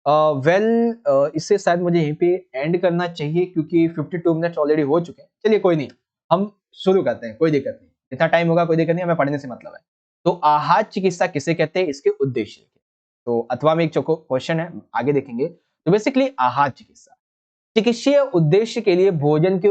इससे शायद मुझे यहीं पे एंड करना चाहिए क्योंकि 52 मिनट्स ऑलरेडी हो चुके हैं। चलिए कोई नहीं, हम शुरू करते हैं, कोई दिक्कत नहीं, जितना टाइम होगा कोई दिक्कत नहीं, हमें पढ़ने से मतलब है। तो आहार चिकित्सा किसे कहते हैं, इसके उद्देश्य। तो अथवा में एक क्वेश्चन है, आगे देखेंगे। तो बेसिकली आहार चिकित्सा चिकित्सीय उद्देश्य के लिए भोजन के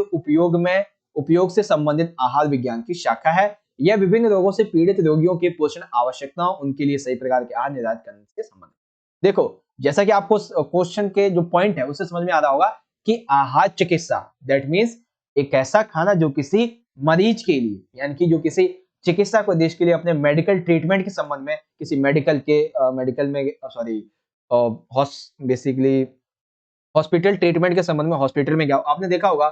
उपयोग से संबंधित आहार विज्ञान की शाखा है। यह विभिन्न रोगों से पीड़ित रोगियों के पोषण आवश्यकताओं, उनके लिए सही प्रकार के आहार निर्धारित करने से संबंधित। देखो, जैसा कि आपको क्वेश्चन के जो पॉइंट है उससे समझ में आ रहा होगा कि आहार चिकित्सा दैट मीन्स एक ऐसा खाना जो किसी मरीज के लिए, यानी कि जो किसी चिकित्सा को देश के लिए अपने मेडिकल ट्रीटमेंट के संबंध में, किसी बेसिकली हॉस्पिटल ट्रीटमेंट के संबंध में हॉस्पिटल में गया, आपने देखा होगा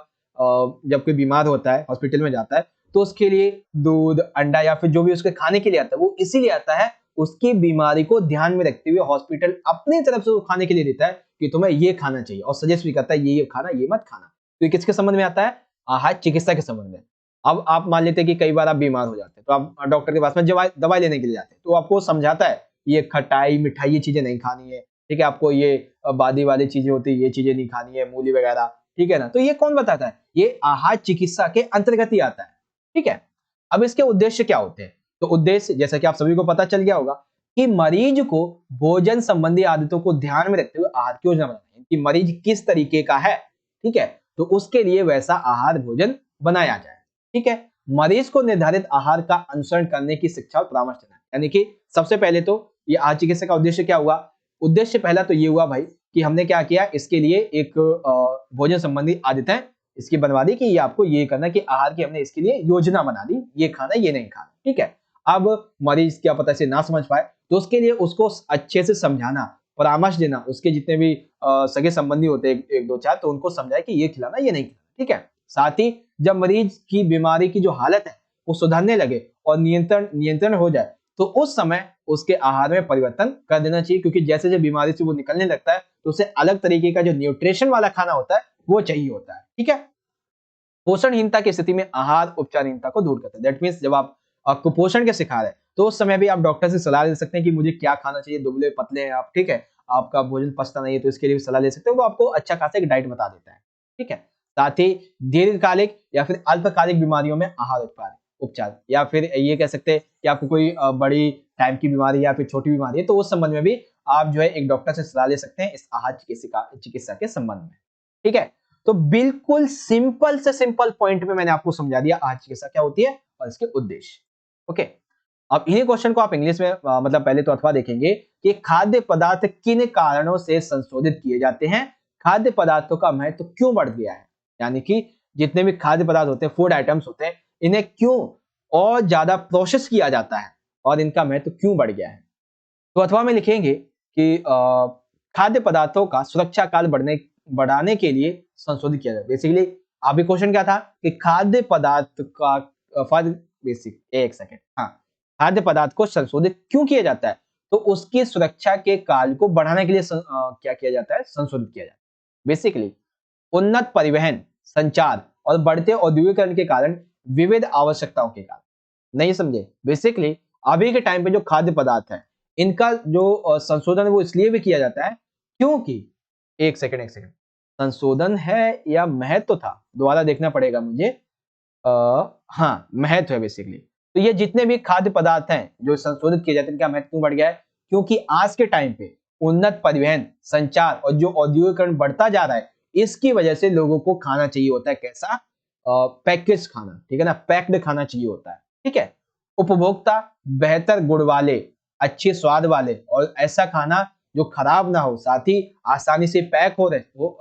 जब कोई बीमार होता है हॉस्पिटल में जाता है तो उसके लिए दूध, अंडा या फिर जो भी उसके खाने के लिए आता है वो इसीलिए आता है, उसकी बीमारी को ध्यान में रखते हुए हॉस्पिटल अपनी तरफ से वो खाने के लिए देता है कि तुम्हें ये खाना चाहिए और सजेस्ट भी करता है ये खाना, ये मत खाना। तो ये किसके संबंध में आता है? आहार चिकित्सा के संबंध में। अब आप मान लेते हैं कि कई बार आप बीमार हो जाते हैं तो आप डॉक्टर के पास में दवाई लेने के लिए जाते हैं, तो आपको समझाता है ये खटाई मिठाई ये चीजें नहीं खानी है, ठीक है, आपको ये बादी वाली चीजें होती है ये चीजें नहीं खानी है, मूली वगैरह, ठीक है ना। तो ये कौन बताता है? ये आहार चिकित्सा के अंतर्गत ही आता है। ठीक है, अब इसके उद्देश्य क्या होते हैं? तो उद्देश्य जैसा कि आप सभी को पता चल गया होगा कि मरीज को भोजन संबंधी आदतों को ध्यान में रखते हुए आहार की योजना बनानी है कि मरीज किस तरीके का है, ठीक है, तो उसके लिए वैसा आहार भोजन बनाया जाए। ठीक है, मरीज को निर्धारित आहार का अनुसरण करने की शिक्षा और परामर्श देना, यानी कि सबसे पहले तो ये आहार चिकित्सा का उद्देश्य क्या हुआ? उद्देश्य पहला तो ये हुआ भाई कि हमने क्या किया, इसके लिए एक भोजन संबंधी आदतें इसकी बनवा दी कि ये आपको ये करना कि आहार की हमने इसके लिए योजना बना दी, ये खाना ये नहीं खाना। ठीक है, अब मरीज क्या पता से ना समझ पाए तो उसके लिए उसको अच्छे से समझाना, परामर्श देना, उसके जितने भी सगे संबंधी होते हैं एक दो चार, तो उनको समझाए कि ये खिलाना ये नहीं खिलाना। ठीक है, साथ ही जब मरीज की बीमारी की जो हालत है वो सुधरने लगे और नियंत्रण हो जाए तो उस समय उसके आहार में परिवर्तन कर देना चाहिए, क्योंकि जैसे जैसे बीमारी से वो निकलने लगता है तो उसे अलग तरीके का जो न्यूट्रिशन वाला खाना होता है वो चाहिए होता है। ठीक है, पोषणहीनता की स्थिति में आहार उपचारहीनता को दूर करता है। दैट मीन्स जब आप कुपोषण के शिकार है तो उस समय भी आप डॉक्टर से सलाह ले सकते हैं कि मुझे क्या खाना चाहिए, दुबले पतले हैं आप, ठीक है, आपका भोजन पचता नहीं है तो इसके लिए भी सलाह ले सकते हैं, वो आपको अच्छा खासा एक डाइट बता देता है। ठीक है, साथ ही दीर्घकालिक या फिर अल्पकालिक बीमारियों में आहार उपचार, या फिर ये कह सकते हैं कि आपको कोई बड़ी टाइप की बीमारी या फिर छोटी बीमारी है, तो उस संबंध में भी आप जो है एक डॉक्टर से सलाह ले सकते हैं इस आहार चिकित्सा के संबंध में। ठीक है, तो बिल्कुल सिंपल से सिंपल पॉइंट में मैंने आपको समझा दिया आहार चिकित्सा क्या होती है और इसके उद्देश्य। ओके, अब इन्हीं क्वेश्चन को आप इंग्लिश में मतलब पहले तो अथवा देखेंगे कि खाद्य पदार्थ किन कारणों से संशोधित किए जाते हैं, खाद्य पदार्थों का महत्व क्यों बढ़ गया है, यानी कि जितने भी खाद्य पदार्थ होते हैं, फूड आइटम्स होते हैं, इन्हें क्यों और ज्यादा प्रोसेस किया जाता है और इनका महत्व क्यों बढ़ गया है। तो अथवा में लिखेंगे कि खाद्य पदार्थों का सुरक्षा काल बढ़ाने के लिए संशोधित किया जाए। बेसिकली अभी क्वेश्चन क्या था कि खाद्य पदार्थ का फॉर बेसिक एक सेकेंड, हाँ, खाद्य पदार्थ को संशोधित क्यों किया जाता है, तो उसकी सुरक्षा के काल को बढ़ाने के लिए क्या किया जाता है, संशोधित किया जाता है। बेसिकली उन्नत परिवहन, संचार और बढ़ते औद्योगिकरण के कारण, विविध आवश्यकताओं के कारण। नहीं समझे? बेसिकली अभी के टाइम पे जो खाद्य पदार्थ है, इनका जो संशोधन है वो इसलिए भी किया जाता है क्योंकि एक सेकंड संशोधन है या महत्व था, दोबारा देखना पड़ेगा मुझे। हाँ, महत्व है बेसिकली। तो ये जितने भी खाद्य पदार्थ हैं जो संशोधित किए जाते हैं, इनका महत्व क्यों बढ़ गया है, क्योंकि आज के टाइम पे उन्नत परिवहन, संचार और जो औद्योगिकरण बढ़ता जा रहा है, इसकी वजह से लोगों को खाना चाहिए होता है कैसा, पैकेज खाना, ठीक है ना, पैक्ड खाना चाहिए होता है। ठीक है, उपभोक्ता बेहतर गुण वाले, अच्छे स्वाद वाले और ऐसा खाना जो खराब ना हो, साथ ही आसानी से पैक हो रहे वो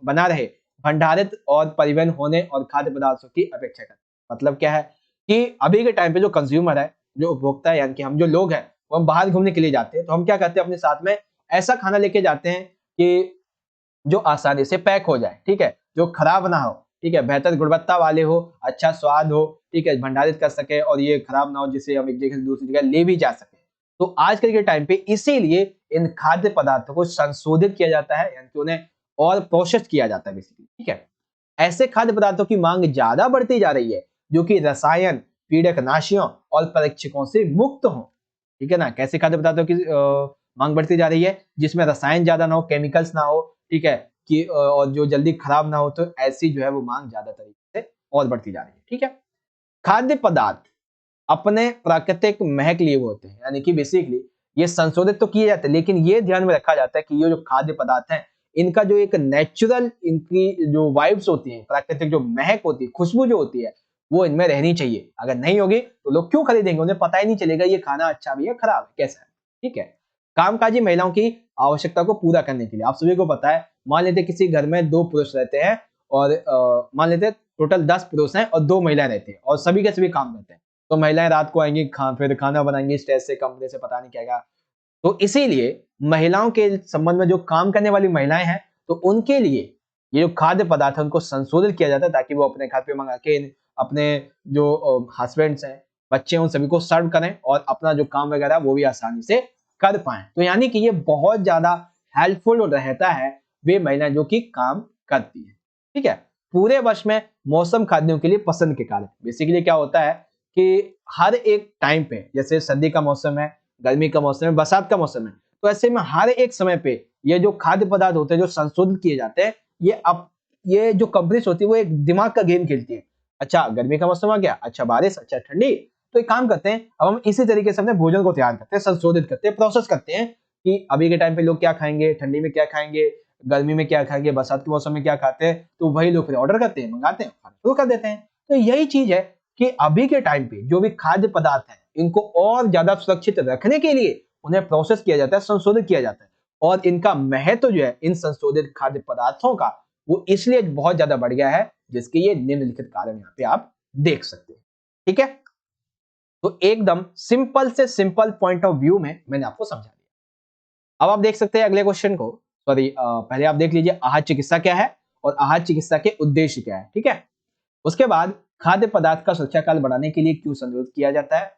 बना रहे, भंडारित और परिवहन होने और खाद्य पदार्थों की अपेक्षा करते। मतलब क्या है कि अभी के टाइम पे जो कंज्यूमर है, जो उपभोक्ता है, यानी कि हम जो लोग हैं, वो हम बाहर घूमने के लिए जाते हैं, तो हम क्या करते हैं, अपने साथ में ऐसा खाना लेके जाते हैं कि जो आसानी से पैक हो जाए, ठीक है, जो खराब ना हो, ठीक है, बेहतर गुणवत्ता वाले हो, अच्छा स्वाद हो, ठीक है, भंडारित कर सके और ये खराब ना हो, जिसे हम एक जगह से दूसरी जगह ले भी जा सके। तो आजकल के टाइम पे इसीलिए इन खाद्य पदार्थों को संशोधित किया जाता है, यानी कि उन्हें और प्रोसेस किया जाता है बेसिकली। ठीक है, ऐसे खाद्य पदार्थों की मांग ज्यादा बढ़ती जा रही है जो कि रसायन, पीड़कनाशियों और परीक्षकों से मुक्त हो। ठीक है ना, कैसे खाद्य पदार्थों की मांग बढ़ती जा रही है जिसमें रसायन ज्यादा ना हो, केमिकल्स ना हो, ठीक है, कि और जो जल्दी खराब ना हो, तो ऐसी जो है वो मांग ज्यादा तरीके से और बढ़ती जा रही है। ठीक है, खाद्य पदार्थ अपने प्राकृतिक महक लिए हुए होते हैं, यानी कि बेसिकली ये संशोधित तो किए जाते हैं, लेकिन ये ध्यान में रखा जाता है कि ये जो खाद्य पदार्थ हैं, इनका जो एक नेचुरल, इनकी जो वाइब्स होती हैं, प्राकृतिक जो महक होती है, खुशबू जो होती है, वो इनमें रहनी चाहिए। अगर नहीं होगी तो लोग क्यों खरीदेंगे, उन्हें पता ही नहीं चलेगा ये खाना अच्छा भी है, खराब है, कैसा है। ठीक है, कामकाजी महिलाओं की आवश्यकता को पूरा करने के लिए, आप सभी को पता है, मान लेते किसी घर में 2 पुरुष रहते हैं और मान लेते टोटल 10 पुरुष हैं और 2 महिलाएं रहती हैं और सभी के सभी काम करते हैं। तो महिलाएं रात को आएंगी, फिर खाना बनाएंगी, स्ट्रेस से, कमरे से, पता नहीं क्या। तो इसीलिए महिलाओं के संबंध में जो काम करने वाली महिलाएं हैं, तो उनके लिए ये जो खाद्य पदार्थ है उनको संशोधित किया जाता है ताकि वो अपने घर पे मंगा के अपने जो हस्बैंड्स हैं, बच्चे हैं, उन सभी को सर्व करें और अपना जो काम वगैरह वो भी आसानी से कर पाए। तो यानी कि ये बहुत ज्यादा हेल्पफुल रहता है वे महिलाएं जो कि काम करती है। ठीक है, पूरे वर्ष में मौसम खाद्यों के लिए पसंद के कारण, बेसिकली क्या होता है कि हर एक टाइम पे, जैसे सर्दी का मौसम है, गर्मी का मौसम है, बरसात का मौसम है, तो ऐसे में हर एक समय पे ये जो खाद्य पदार्थ होते हैं जो संशोधित किए जाते हैं, ये जो कंपनीज होती है वो एक दिमाग का गेम खेलती है। अच्छा, गर्मी का मौसम आ गया, अच्छा बारिश, अच्छा ठंडी, तो एक काम करते हैं, अब हम इसी तरीके से अपने भोजन को तैयार करते हैं, संशोधित करते हैं, प्रोसेस करते हैं कि अभी के टाइम पे लोग क्या खाएंगे, ठंडी में क्या खाएंगे, गर्मी में क्या खाएंगे, बरसात के मौसम में क्या खाते हैं, तो वही लोग फिर ऑर्डर करते हैं, मंगाते हैं, खाना शुरू कर देते हैं। तो यही चीज है कि अभी के टाइम पे जो भी खाद्य पदार्थ है, इनको और ज्यादा सुरक्षित रखने के लिए उन्हें प्रोसेस किया जाता है, संशोधित किया जाता है, और इनका महत्व जो है इन संशोधित खाद्य पदार्थों का, वो इसलिए बहुत ज्यादा बढ़ गया है, जिसके ये निम्नलिखित कारण यहाँ पे आप देख सकते हैं। ठीक है, तो एकदम सिंपल से सिंपल पॉइंट ऑफ व्यू में मैंने आपको समझा दिया। अब आप देख सकते हैं अगले क्वेश्चन को, सॉरी पहले आप देख लीजिए आहार चिकित्सा क्या है और आहार चिकित्सा के उद्देश्य क्या है। ठीक है, उसके बाद खाद्य पदार्थ का सुरक्षा काल बढ़ाने के लिए क्यों संशोधित किया जाता है,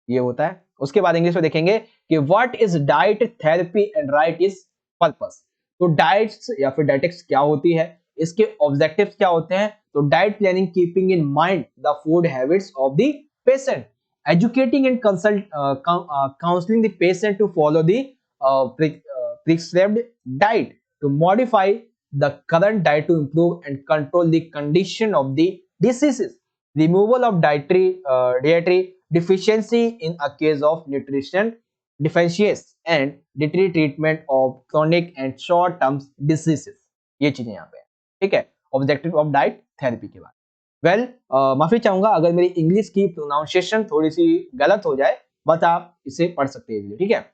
ये होता है। उसके बाद इंग्लिश में देखेंगे कि what is diet therapy and right is purpose. तो डाइट्स या फिर डाइटिक्स क्या होती है, इसके ऑब्जेक्टिव्स क्या होते हैं। तो diet planning keeping in mind the food habits of the patient, educating and counselling the patient to follow the prescribed diet, to modify the current diet to improve and control the condition of the diseases, removal of dietary deficiency in a case of nutrition deficiency and dietary treatment of chronic and short term diseases। ये चीजें यहाँ पे है, ठीक है, objective of diet therapy के बाद। Well माफी चाहूंगा अगर मेरी इंग्लिश की प्रोनाउंसिएशन थोड़ी सी गलत हो जाए, बट आप इसे पढ़ सकते हैं, ठीक है।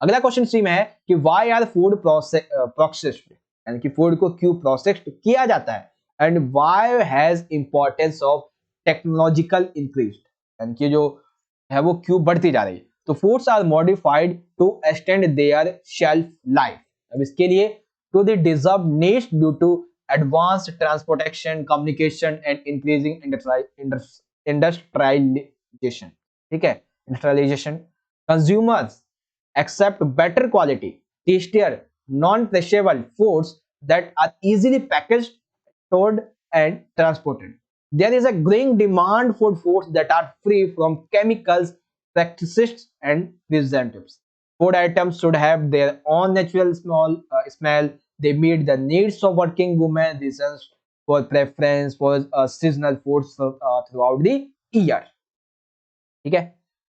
अगला क्वेश्चन सी में है कि व्हाई आर फूड प्रोसेस्ड, यानी कि फूड को क्यों प्रोसेस्ड किया जाता है, and why has importance of technological increase, यानी कि जो है वो क्यों बढ़ती जा रही है। तो foods are modified to extend their shelf life, अब इसके लिए to the deserve needs due to advanced transportation communication and increasing industrialisation, ठीक है, industrialisation. Consumers accept better quality, tastier, non-perishable foods that are easily packaged, stored, and transported. There is a growing demand for foods that are free from chemicals, pesticides, and preservatives. Food items should have their own natural smell. They meet the needs of working women, reasons for preference for seasonal foods throughout the year. ठीक है,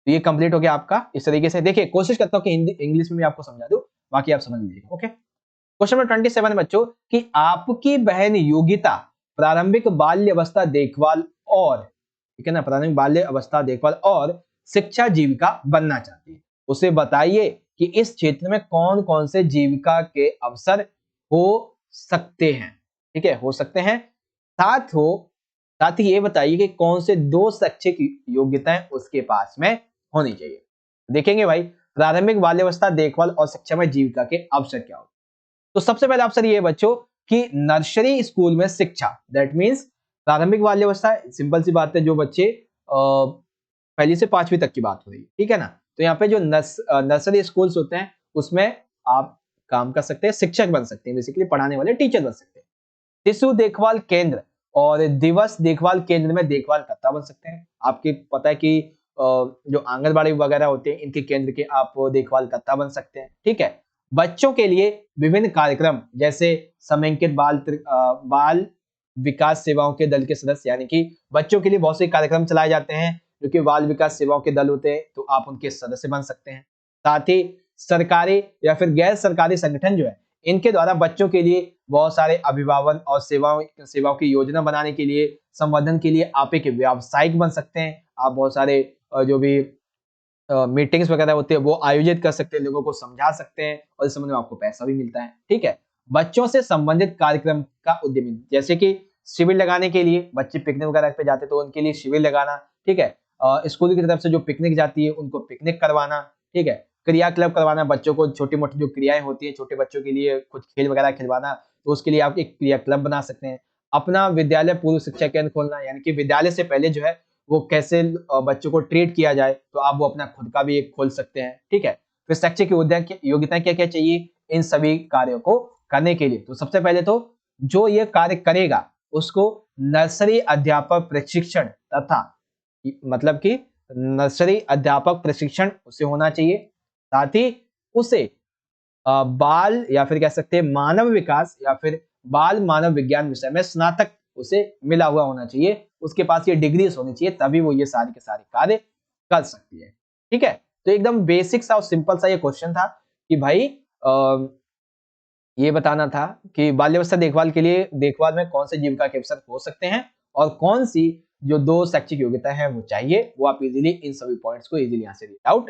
तो ये complete हो गया आपका। इस तरीके से देखिए, कोशिश करता हूं कि हिंदी इंग्लिश में भी आपको समझा दूं, बाकी आप समझ लीजिएगा। ओके, क्वेश्चन नंबर 27 बच्चों कि आपकी बहन योगिता प्रारंभिक बाल्य अवस्था देखभाल और, ठीक है ना, प्रारंभिक बाल्य अवस्था देखभाल और शिक्षा जीविका बनना चाहती है। उसे बताइए कि इस क्षेत्र में कौन कौन से जीविका के अवसर हो सकते हैं, ठीक है, हो सकते हैं। साथ ही ये बताइए कि कौन से दो शैक्षिक योग्यताएं उसके पास में होनी चाहिए। देखेंगे भाई, प्रारंभिक बाल्यावस्था देखभाल और शिक्षा में जीविका के अवसर क्या हो। तो सबसे पहला अवसर ये है बच्चों कि नर्सरी स्कूल में शिक्षा, दैट मीन्स प्रारंभिक बाल्यावस्था, सिंपल सी बात है, जो बच्चे पहली से 5वीं तक की बात हो रही है, ठीक है ना। तो यहाँ पे जो नर्सरी स्कूल्स होते हैं उसमें आप काम कर सकते हैं, शिक्षक बन सकते हैं, बेसिकली पढ़ाने वाले टीचर बन सकते हैं। शिशु देखभाल केंद्र और दिवस देखभाल केंद्र में देखभाल करता बन सकते हैं। आपके पता है कि जो आंगनबाड़ी वगैरह होते हैं इनके केंद्र के आप देखभाल करता बन सकते हैं, ठीक है। बच्चों के लिए विभिन्न कार्यक्रम जैसे समेकित बाल विकास सेवाओं के दल के सदस्य, यानी कि बच्चों के लिए बहुत से कार्यक्रम चलाए जाते हैं जो कि बाल विकास सेवाओं के दल होते हैं, तो आप उनके सदस्य बन सकते हैं। साथ ही सरकारी या फिर गैर सरकारी संगठन जो है इनके द्वारा बच्चों के लिए बहुत सारे अभिभावन और सेवाओं की योजना बनाने के लिए, संवर्धन के लिए आप एक व्यावसायिक बन सकते हैं। आप बहुत सारे जो भी मीटिंग्स वगैरह होती है वो आयोजित कर सकते हैं, लोगों को समझा सकते हैं और इस संबंध में आपको पैसा भी मिलता है, ठीक है। बच्चों से संबंधित कार्यक्रम का उद्यमी, जैसे कि शिविर लगाने के लिए, बच्चे पिकनिक वगैरह पे जाते तो उनके लिए शिविर लगाना, ठीक है। स्कूल की तरफ से जो पिकनिक जाती है उनको पिकनिक करवाना, ठीक है। क्रिया क्लब करवाना, बच्चों को छोटी मोटी जो क्रियाएं होती है छोटे बच्चों के लिए कुछ खेल वगैरह खिलवाना, तो उसके लिए आप एक क्रिया क्लब बना सकते हैं। अपना विद्यालय पूर्व शिक्षा केंद्र खोलना, यानी कि विद्यालय से पहले जो है वो कैसे बच्चों को ट्रीट किया जाए, तो आप वो अपना खुद का भी एक खोल सकते हैं, ठीक है। फिर शैक्षिक योग्यताएं क्या क्या चाहिए इन सभी कार्यों को करने के लिए। तो सबसे पहले तो जो ये कार्य करेगा उसको नर्सरी अध्यापक प्रशिक्षण तथा, मतलब कि नर्सरी अध्यापक प्रशिक्षण उसे होना चाहिए। साथ ही उसे बाल या फिर कह सकते हैं मानव विकास या फिर बाल मानव विज्ञान विषय में स्नातक उसे मिला हुआ होना चाहिए, उसके पास ये डिग्रीज होनी चाहिए, तभी वो ये सारे के सारे कार्य कर सकती है, ठीक है। तो एकदम बेसिक सा और सिंपल सा ये क्वेश्चन था कि भाई ये बताना था कि बाल्यावस्था देखभाल के लिए देखभाल में कौन से जीविका के अवसर हो सकते हैं और कौन सी जो दो शैक्षिक योग्यता है वो चाहिए, वो आप इजीली इन सभी पॉइंट्स को इजीली यहाँ से रीड आउट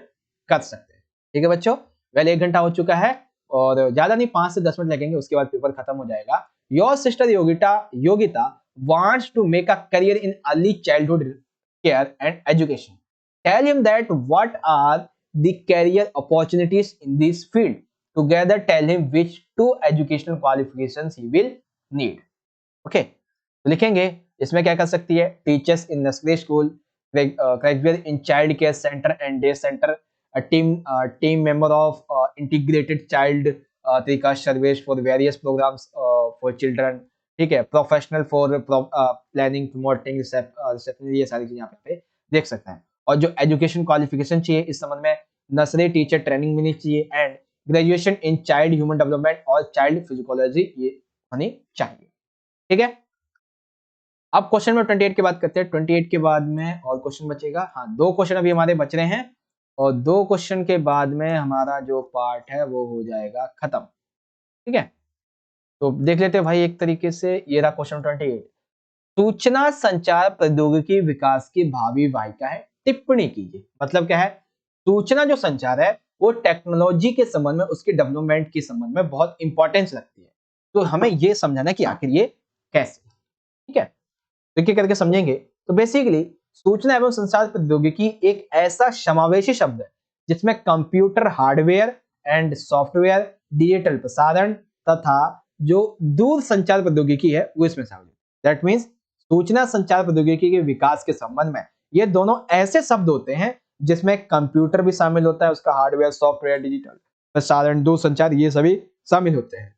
कर सकते हैं, ठीक है बच्चों। वेल 1 घंटा हो चुका है और ज्यादा नहीं 5 से 10 मिनट लगेंगे, उसके बाद पेपर खत्म हो जाएगा। Your sister Yogita wants to make a career in early childhood care and education. Tell him that what are the career opportunities in this field. Together tell him which 2 educational qualifications he will need. Okay, तो लिखेंगे इसमें क्या कर सकती है, teachers in nursery school, graduate in child care centre and day centre, team member of integrated child तरीका service for various programmes for children, ठीक है, professional for planning promoting reception, ये सारी चीजें यहाँ पे देख सकते हैं। और जो एजुकेशन क्वालिफिकेशन चाहिए इस संबंध में नर्सरी टीचर ट्रेनिंग मिलनी चाहिए and graduation in child human development और चाइल्ड फिजिकोलॉजी ये होनी चाहिए, ठीक है। अब क्वेश्चन में 28 की बात करते हैं। 28 के बाद में और क्वेश्चन बचेगा, हाँ 2 क्वेश्चन अभी हमारे बच रहे हैं और 2 क्वेश्चन के बाद में हमारा जो पार्ट है वो हो जाएगा खत्म। ठीक है, तो देख लेते हैं भाई एक तरीके से। ये रहा क्वेश्चन 28। सूचना संचार प्रौद्योगिकी विकास की भावी वाहिका है, टिप्पणी कीजिए। मतलब क्या है, सूचना जो संचार है वो टेक्नोलॉजी के संबंध में, उसके डेवलपमेंट के संबंध में बहुत इंपॉर्टेंस रखती है। तो हमें ये समझाना है कि आखिर ये कैसे। ठीक है, तो एक करके समझेंगे। तो बेसिकली सूचना एवं संचार प्रौद्योगिकी एक ऐसा समावेशी शब्द है जिसमें computer hardware and software, digital प्रसारण तथा जो दूर संचार प्रौद्योगिकी है वो इसमें शामिल है। दैट मीन्स सूचना संचार प्रौद्योगिकी के विकास के संबंध में ये दोनों ऐसे शब्द होते हैं जिसमें कंप्यूटर भी शामिल होता है, उसका हार्डवेयर, सॉफ्टवेयर, डिजिटल प्रसारण, दूर संचार, ये सभी शामिल होते हैं।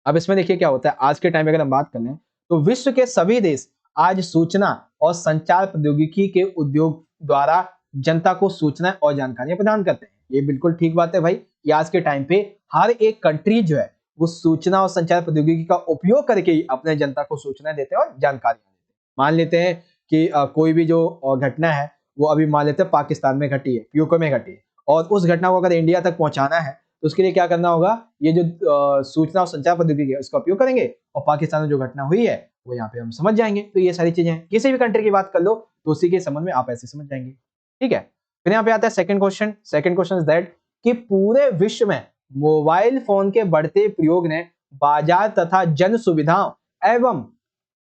अब इसमें देखिए क्या होता है, आज के टाइम में अगर हम बात कर लें तो विश्व के सभी देश आज सूचना और संचार प्रौद्योगिकी के उद्योग द्वारा जनता को सूचना और जानकारियां प्रदान करते हैं। ये बिल्कुल ठीक बात है भाई कि आज के टाइम पे हर एक कंट्री जो है वो सूचना और संचार प्रौद्योगिकी का उपयोग करके ही अपने जनता को सूचना देते हैं और जानकारियां देते हैं। मान लेते हैं कि कोई भी जो घटना है वो अभी मान लेते हैं पाकिस्तान में घटी है, यूके में घटी है, और उस घटना को अगर इंडिया तक पहुंचाना है तो उसके लिए क्या करना होगा, ये जो सूचना और संचार प्रौद्योगिकी है उसका उपयोग करेंगे और पाकिस्तान में जो घटना हुई है वो यहाँ पे हम समझ जाएंगे। तो ये सारी चीजें हैं, किसी भी कंट्री की बात कर लो तो उसी के संबंध में आप ऐसे समझ जाएंगे। ठीक है, फिर यहाँ पे आता है second question. Second question is that कि पूरे विश्व में मोबाइल फोन के बढ़ते प्रयोग ने बाजार तथा जन सुविधाओं एवं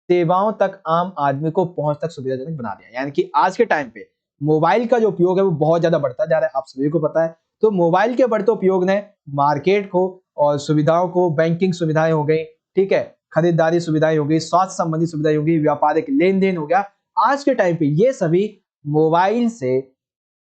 सेवाओं तक आम आदमी को पहुंच तक सुविधाजनक बना दिया। यानी कि आज के टाइम पे मोबाइल का जो उपयोग है वो बहुत ज्यादा बढ़ता जा रहा है, आप सभी को पता है। तो मोबाइल के बढ़ते उपयोग ने मार्केट को और सुविधाओं को, बैंकिंग सुविधाएं हो गई, ठीक है, खरीदारी सुविधाएं हो गई, स्वास्थ्य संबंधी सुविधाएं हो गई, व्यापारिक लेन देन हो गया, आज के टाइम पे ये सभी मोबाइल से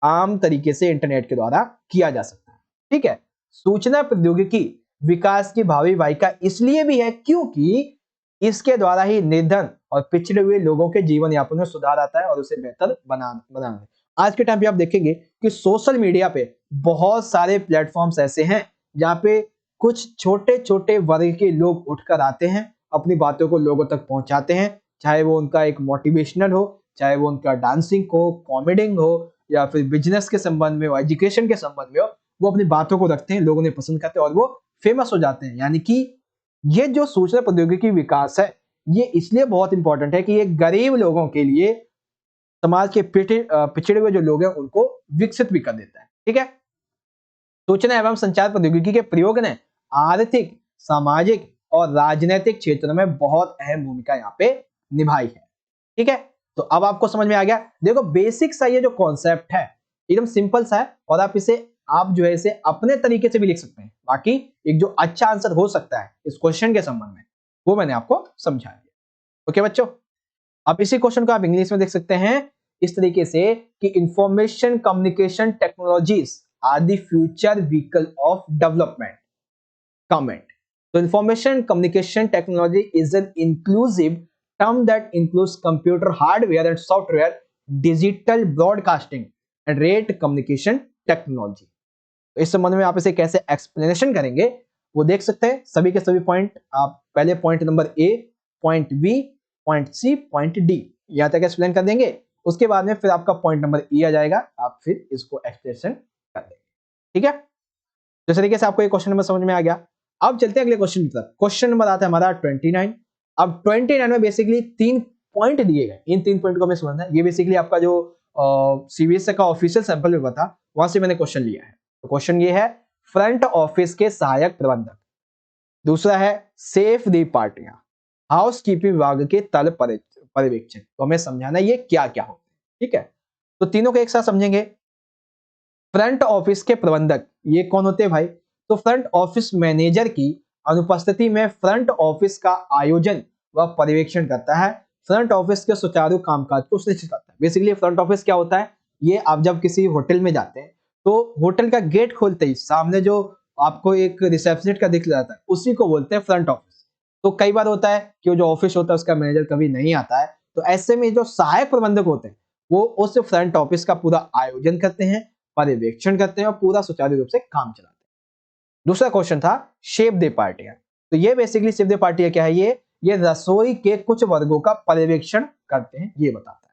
आम तरीके से इंटरनेट के द्वारा किया जा सकता है। ठीक है, सूचना प्रौद्योगिकी विकास की भावी वाहिका इसलिए भी है क्योंकि इसके द्वारा ही निर्धन और पिछड़े हुए लोगों के जीवन यापन में सुधार आता है और उसे बेहतर बनाना। आज के टाइम पे आप देखेंगे कि सोशल मीडिया पे बहुत सारे प्लेटफॉर्म्स ऐसे हैं जहाँ पे कुछ छोटे छोटे वर्ग के लोग उठकर आते हैं, अपनी बातों को लोगों तक पहुंचाते हैं, चाहे वो उनका एक मोटिवेशनल हो, चाहे वो उनका डांसिंग हो, कॉमेडिंग हो, या फिर बिजनेस के संबंध में हो, एजुकेशन के संबंध में हो, वो अपनी बातों को रखते हैं, लोग उन्हें पसंद करते हैं और वो फेमस हो जाते हैं। यानी कि ये जो सूचना प्रौद्योगिकी विकास है ये इसलिए बहुत इंपॉर्टेंट है कि ये गरीब लोगों के लिए, समाज के पिछड़े हुए जो लोग हैं उनको विकसित भी कर देता है। ठीक है, सूचना एवं संचार प्रौद्योगिकी के प्रयोग ने आर्थिक, सामाजिक और राजनीतिक क्षेत्रों में बहुत अहम भूमिका यहाँ पे निभाई है। ठीक है, तो अब आपको समझ में आ गया। देखो बेसिक सा ये जो कॉन्सेप्ट है एकदम सिंपल सा है और आप इसे जो है इसे अपने तरीके से भी लिख सकते हैं। बाकी एक जो अच्छा आंसर हो सकता है इस क्वेश्चन के संबंध में वो मैंने आपको समझा दिया। ओके बच्चों, अब इसी क्वेश्चन को आप इंग्लिश में देख सकते हैं इस तरीके से कि information communication technologies are the future vehicle of development. Comment, तो information communication technology is an inclusive term that includes computer hardware and software, digital broadcasting and rate communication technology. तो इस संबंध में आप इसे कैसे एक्सप्लेनेशन करेंगे वो देख सकते हैं। सभी के सभी पॉइंट आप पहले point number A, point B, point C, point D यहां तक एक्सप्लेन कर देंगे। उसके बाद में फिर आपका पॉइंट नंबर ई आ जाएगा, आप फिर इसको एक्सप्लेनेशन कर देंगे। ठीक है, जिस तरीके से आपको ये क्वेश्चन नंबर समझ में आ गया। अब चलते हैं अगले क्वेश्चन की तरफ। क्वेश्चन नंबर आता है हमारा 29। अब 29 में बेसिकली 3 पॉइंट दिए गए, इन 3 पॉइंट को हमें समझना है। ये बेसिकली आपका जो सीबीएसई का ऑफिशियल सैंपल पेपर था वहां से मैंने क्वेश्चन लिया है। तो क्वेश्चन ये है, फ्रंट ऑफिस के सहायक प्रबंधक। दूसरा है सेफ दी पार्टियां, हाउस कीपिंग विभाग के तल पर्यवेक्षक। तो हमें समझाना ये क्या क्या होते हैं। ठीक है, तो तीनों को एक साथ समझेंगे। फ्रंट ऑफिस के प्रबंधक ये कौन होते हैं भाई? तो फ्रंट ऑफिस मैनेजर की अनुपस्थिति में फ्रंट ऑफिस का आयोजन व पर्यवेक्षण करता है, फ्रंट ऑफिस के सुचारू कामकाज को सुनिश्चित करता है। बेसिकली फ्रंट ऑफिस क्या होता है, ये आप जब किसी होटल में जाते हैं तो होटल का गेट खोलते ही सामने जो आपको एक रिसेप्शनिस्ट का दिख जाता है उसी को बोलते हैं फ्रंट ऑफिस। तो कई बार होता है कि जो ऑफिस होता है उसका मैनेजर कभी नहीं आता है, तो ऐसे में जो सहायक प्रबंधक होते हैं वो उस फ्रंट ऑफिस का पूरा आयोजन करते हैं, पर्यवेक्षण करते हैं और पूरा सुचारू रूप से काम चलाते हैं। दूसरा क्वेश्चन था शेप दे पार्टियां। तो ये बेसिकली शेप दे पार्टियां क्या है, ये ये रसोई के कुछ वर्गों का पर्यवेक्षण करते हैं, ये बताता है।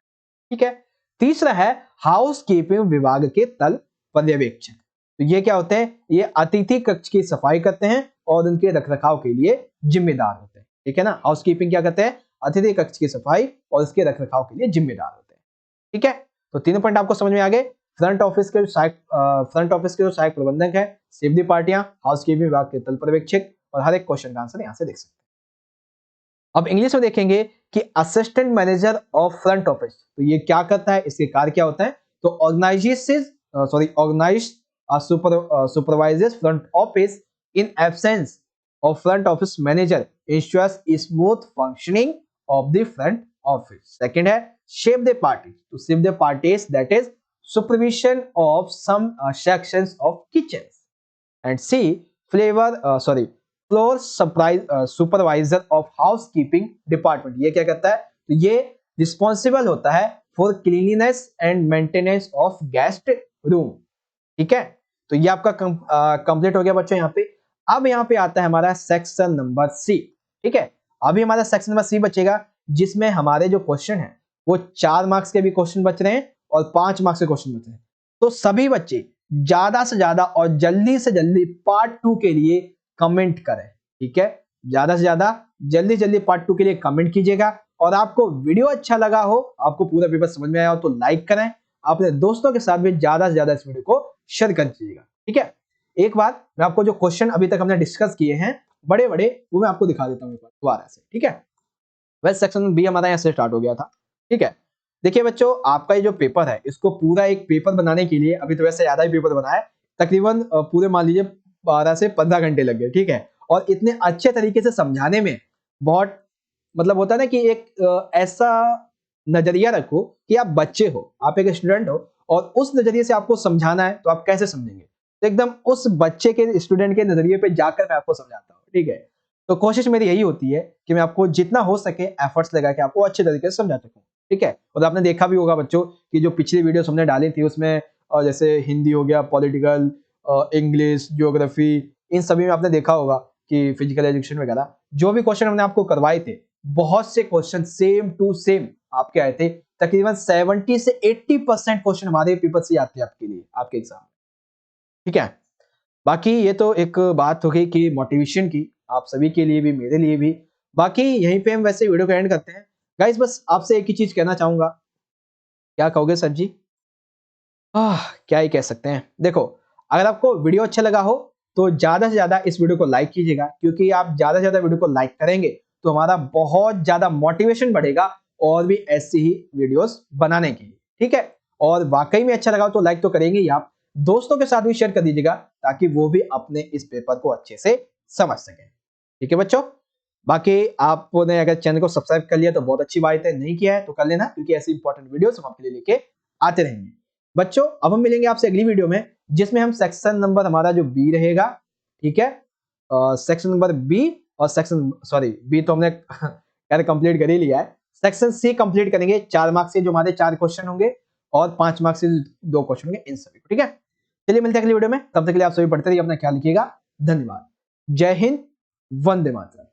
ठीक है। तीसरा है हाउस कीपिंग विभाग के तल पर्यवेक्षक। तो ये क्या होते हैं, ये अतिथि कक्ष की सफाई करते हैं और उनके रखरखाव के लिए जिम्मेदार होते हैं। ठीक है ना, हाउस कीपिंग क्या करते हैं, अतिथि कक्ष की सफाई और उसके रखरखाव के लिए जिम्मेदार होते हैं। ठीक है, तो तीनों पॉइंट आपको समझ में आ गए। फ्रंट ऑफिस के जो सहायक प्रबंधक है, सेफ्टी पार्टियां, हाउस कीपिंग विभाग के तल पर्यवेक्षक, और हर एक क्वेश्चन का आंसर यहां से देख सकते हैं। अब इंग्लिश में देखेंगे कि assistant manager of front office, तो ये क्या करता है, इसके कार्य क्या होता है, तो organise supervises front office in absence of front office manager ensures smooth functioning of the front office. Second है shape the parties, to shape the parties, that is supervision of some sections of kitchens. And C floor supervisor of housekeeping department, ये क्या करता है, तो ये responsible होता है for cleanliness and maintenance of guest room. ठीक है, तो ये आपका कंप्लीट हो गया बच्चों यहाँ पे। अब यहाँ पे आता है हमारा सेक्शन नंबर सी। ठीक है, अभी हमारा सेक्शन नंबर सी बचेगा, जिसमें हमारे जो क्वेश्चन है वो 4 मार्क्स के भी क्वेश्चन बच रहे हैं और 5 मार्क्स के क्वेश्चन बच रहे हैं। तो सभी बच्चे ज्यादा से ज्यादा और जल्दी से जल्दी पार्ट 2 के लिए कमेंट करें। ठीक है, ज्यादा से ज्यादा जल्दी पार्ट 2 के लिए कमेंट कीजिएगा। और आपको वीडियो अच्छा लगा हो, आपको पूरा पेपर समझ में आया हो, तो लाइक करें। अपने दोस्तों के साथ भी ज्यादा से ज्यादा इस वीडियो को शेयर कर दीजिएगा। ठीक है, एक बार मैं आपको जो क्वेश्चन अभी तक हमने डिस्कस किए हैं बड़े बड़े, वो मैं आपको दिखा देता हूँ दोबारा से। ठीक है, वैसे सेक्शन बी हमारा यहाँ से स्टार्ट हो गया था। ठीक है, देखिए बच्चों, आपका ये जो पेपर है, इसको पूरा एक पेपर बनाने के लिए अभी तो वैसे ज्यादा ही पेपर बना है, तकरीबन पूरे मान लीजिए 12 से 15 घंटे लग गए। ठीक है, और इतने अच्छे तरीके से समझाने में बहुत मतलब होता है ना कि एक ऐसा नजरिया रखो कि आप बच्चे हो, आप एक स्टूडेंट हो, और उस नजरिए से आपको समझाना है, तो आप कैसे समझेंगे, तो एकदम उस बच्चे के, स्टूडेंट के नजरिए पे जाकर मैं आपको समझाता हूँ। ठीक है, तो कोशिश मेरी यही होती है कि मैं आपको जितना हो सके एफर्ट्स लगा के आपको अच्छे तरीके से समझा सकूं। ठीक है, और आपने देखा भी होगा बच्चों कि जो पिछली वीडियोस हमने डाली थी उसमें जैसे हिंदी हो गया, पॉलिटिकल, इंग्लिश, ज्योग्राफी, इन सभी में आपने देखा होगा कि फिजिकल एजुकेशन वगैरह जो भी क्वेश्चन हमने आपको करवाए थे, बहुत से क्वेश्चन सेम टू सेम आपके आए थे। तकरीबन 70 से 80% क्वेश्चन हमारे पेपर से आते हैं आपके लिए, आपके एग्जाम में। ठीक है, बाकी ये तो एक बात हो गई कि मोटिवेशन की, आप सभी के लिए भी, मेरे लिए भी। बाकी यहीं पे हम वैसे वीडियो को एंड करते हैं। गाइस बस आपसे एक ही चीज कहना चाहूंगा। क्या कहोगे सर जी? क्या ही कह सकते हैं। देखो, अगर आपको वीडियो अच्छा लगा हो तो ज्यादा से ज्यादा इस वीडियो को लाइक कीजिएगा, क्योंकि आप ज्यादा से ज्यादा वीडियो को लाइक करेंगे तो हमारा बहुत ज्यादा मोटिवेशन बढ़ेगा और भी ऐसी ही वीडियोस बनाने के लिए। ठीक है, और वाकई में अच्छा लगा तो लाइक तो करेंगे ही आप, दोस्तों के साथ भी शेयर कर दीजिएगा ताकि वो भी अपने इस पेपर को अच्छे से समझ सकें। ठीक है बच्चों, बाकी आपने अगर चैनल को सब्सक्राइब कर लिया तो बहुत अच्छी बात है, नहीं किया है तो कर लेना, क्योंकि ऐसी इंपॉर्टेंट वीडियोस हम आपके लिए लेके आते रहेंगे। बच्चों, अब हम मिलेंगे आपसे अगली वीडियो में, जिसमें हम सेक्शन नंबर हमारा जो बी रहेगा, ठीक है, सेक्शन नंबर बी और बी तो हमने यार कंप्लीट कर ही लिया है, सेक्शन सी कंप्लीट करेंगे। 4 मार्क्स से जो हमारे 4 क्वेश्चन होंगे और 5 मार्क्स से 2 क्वेश्चन होंगे, इन सभी को। ठीक है, चलिए मिलते हैं अगली वीडियो में, तब तक के लिए आप सभी पढ़ते रहिए, अपना ख्याल रखिएगा। धन्यवाद। जय हिंद, वंदे मातरम।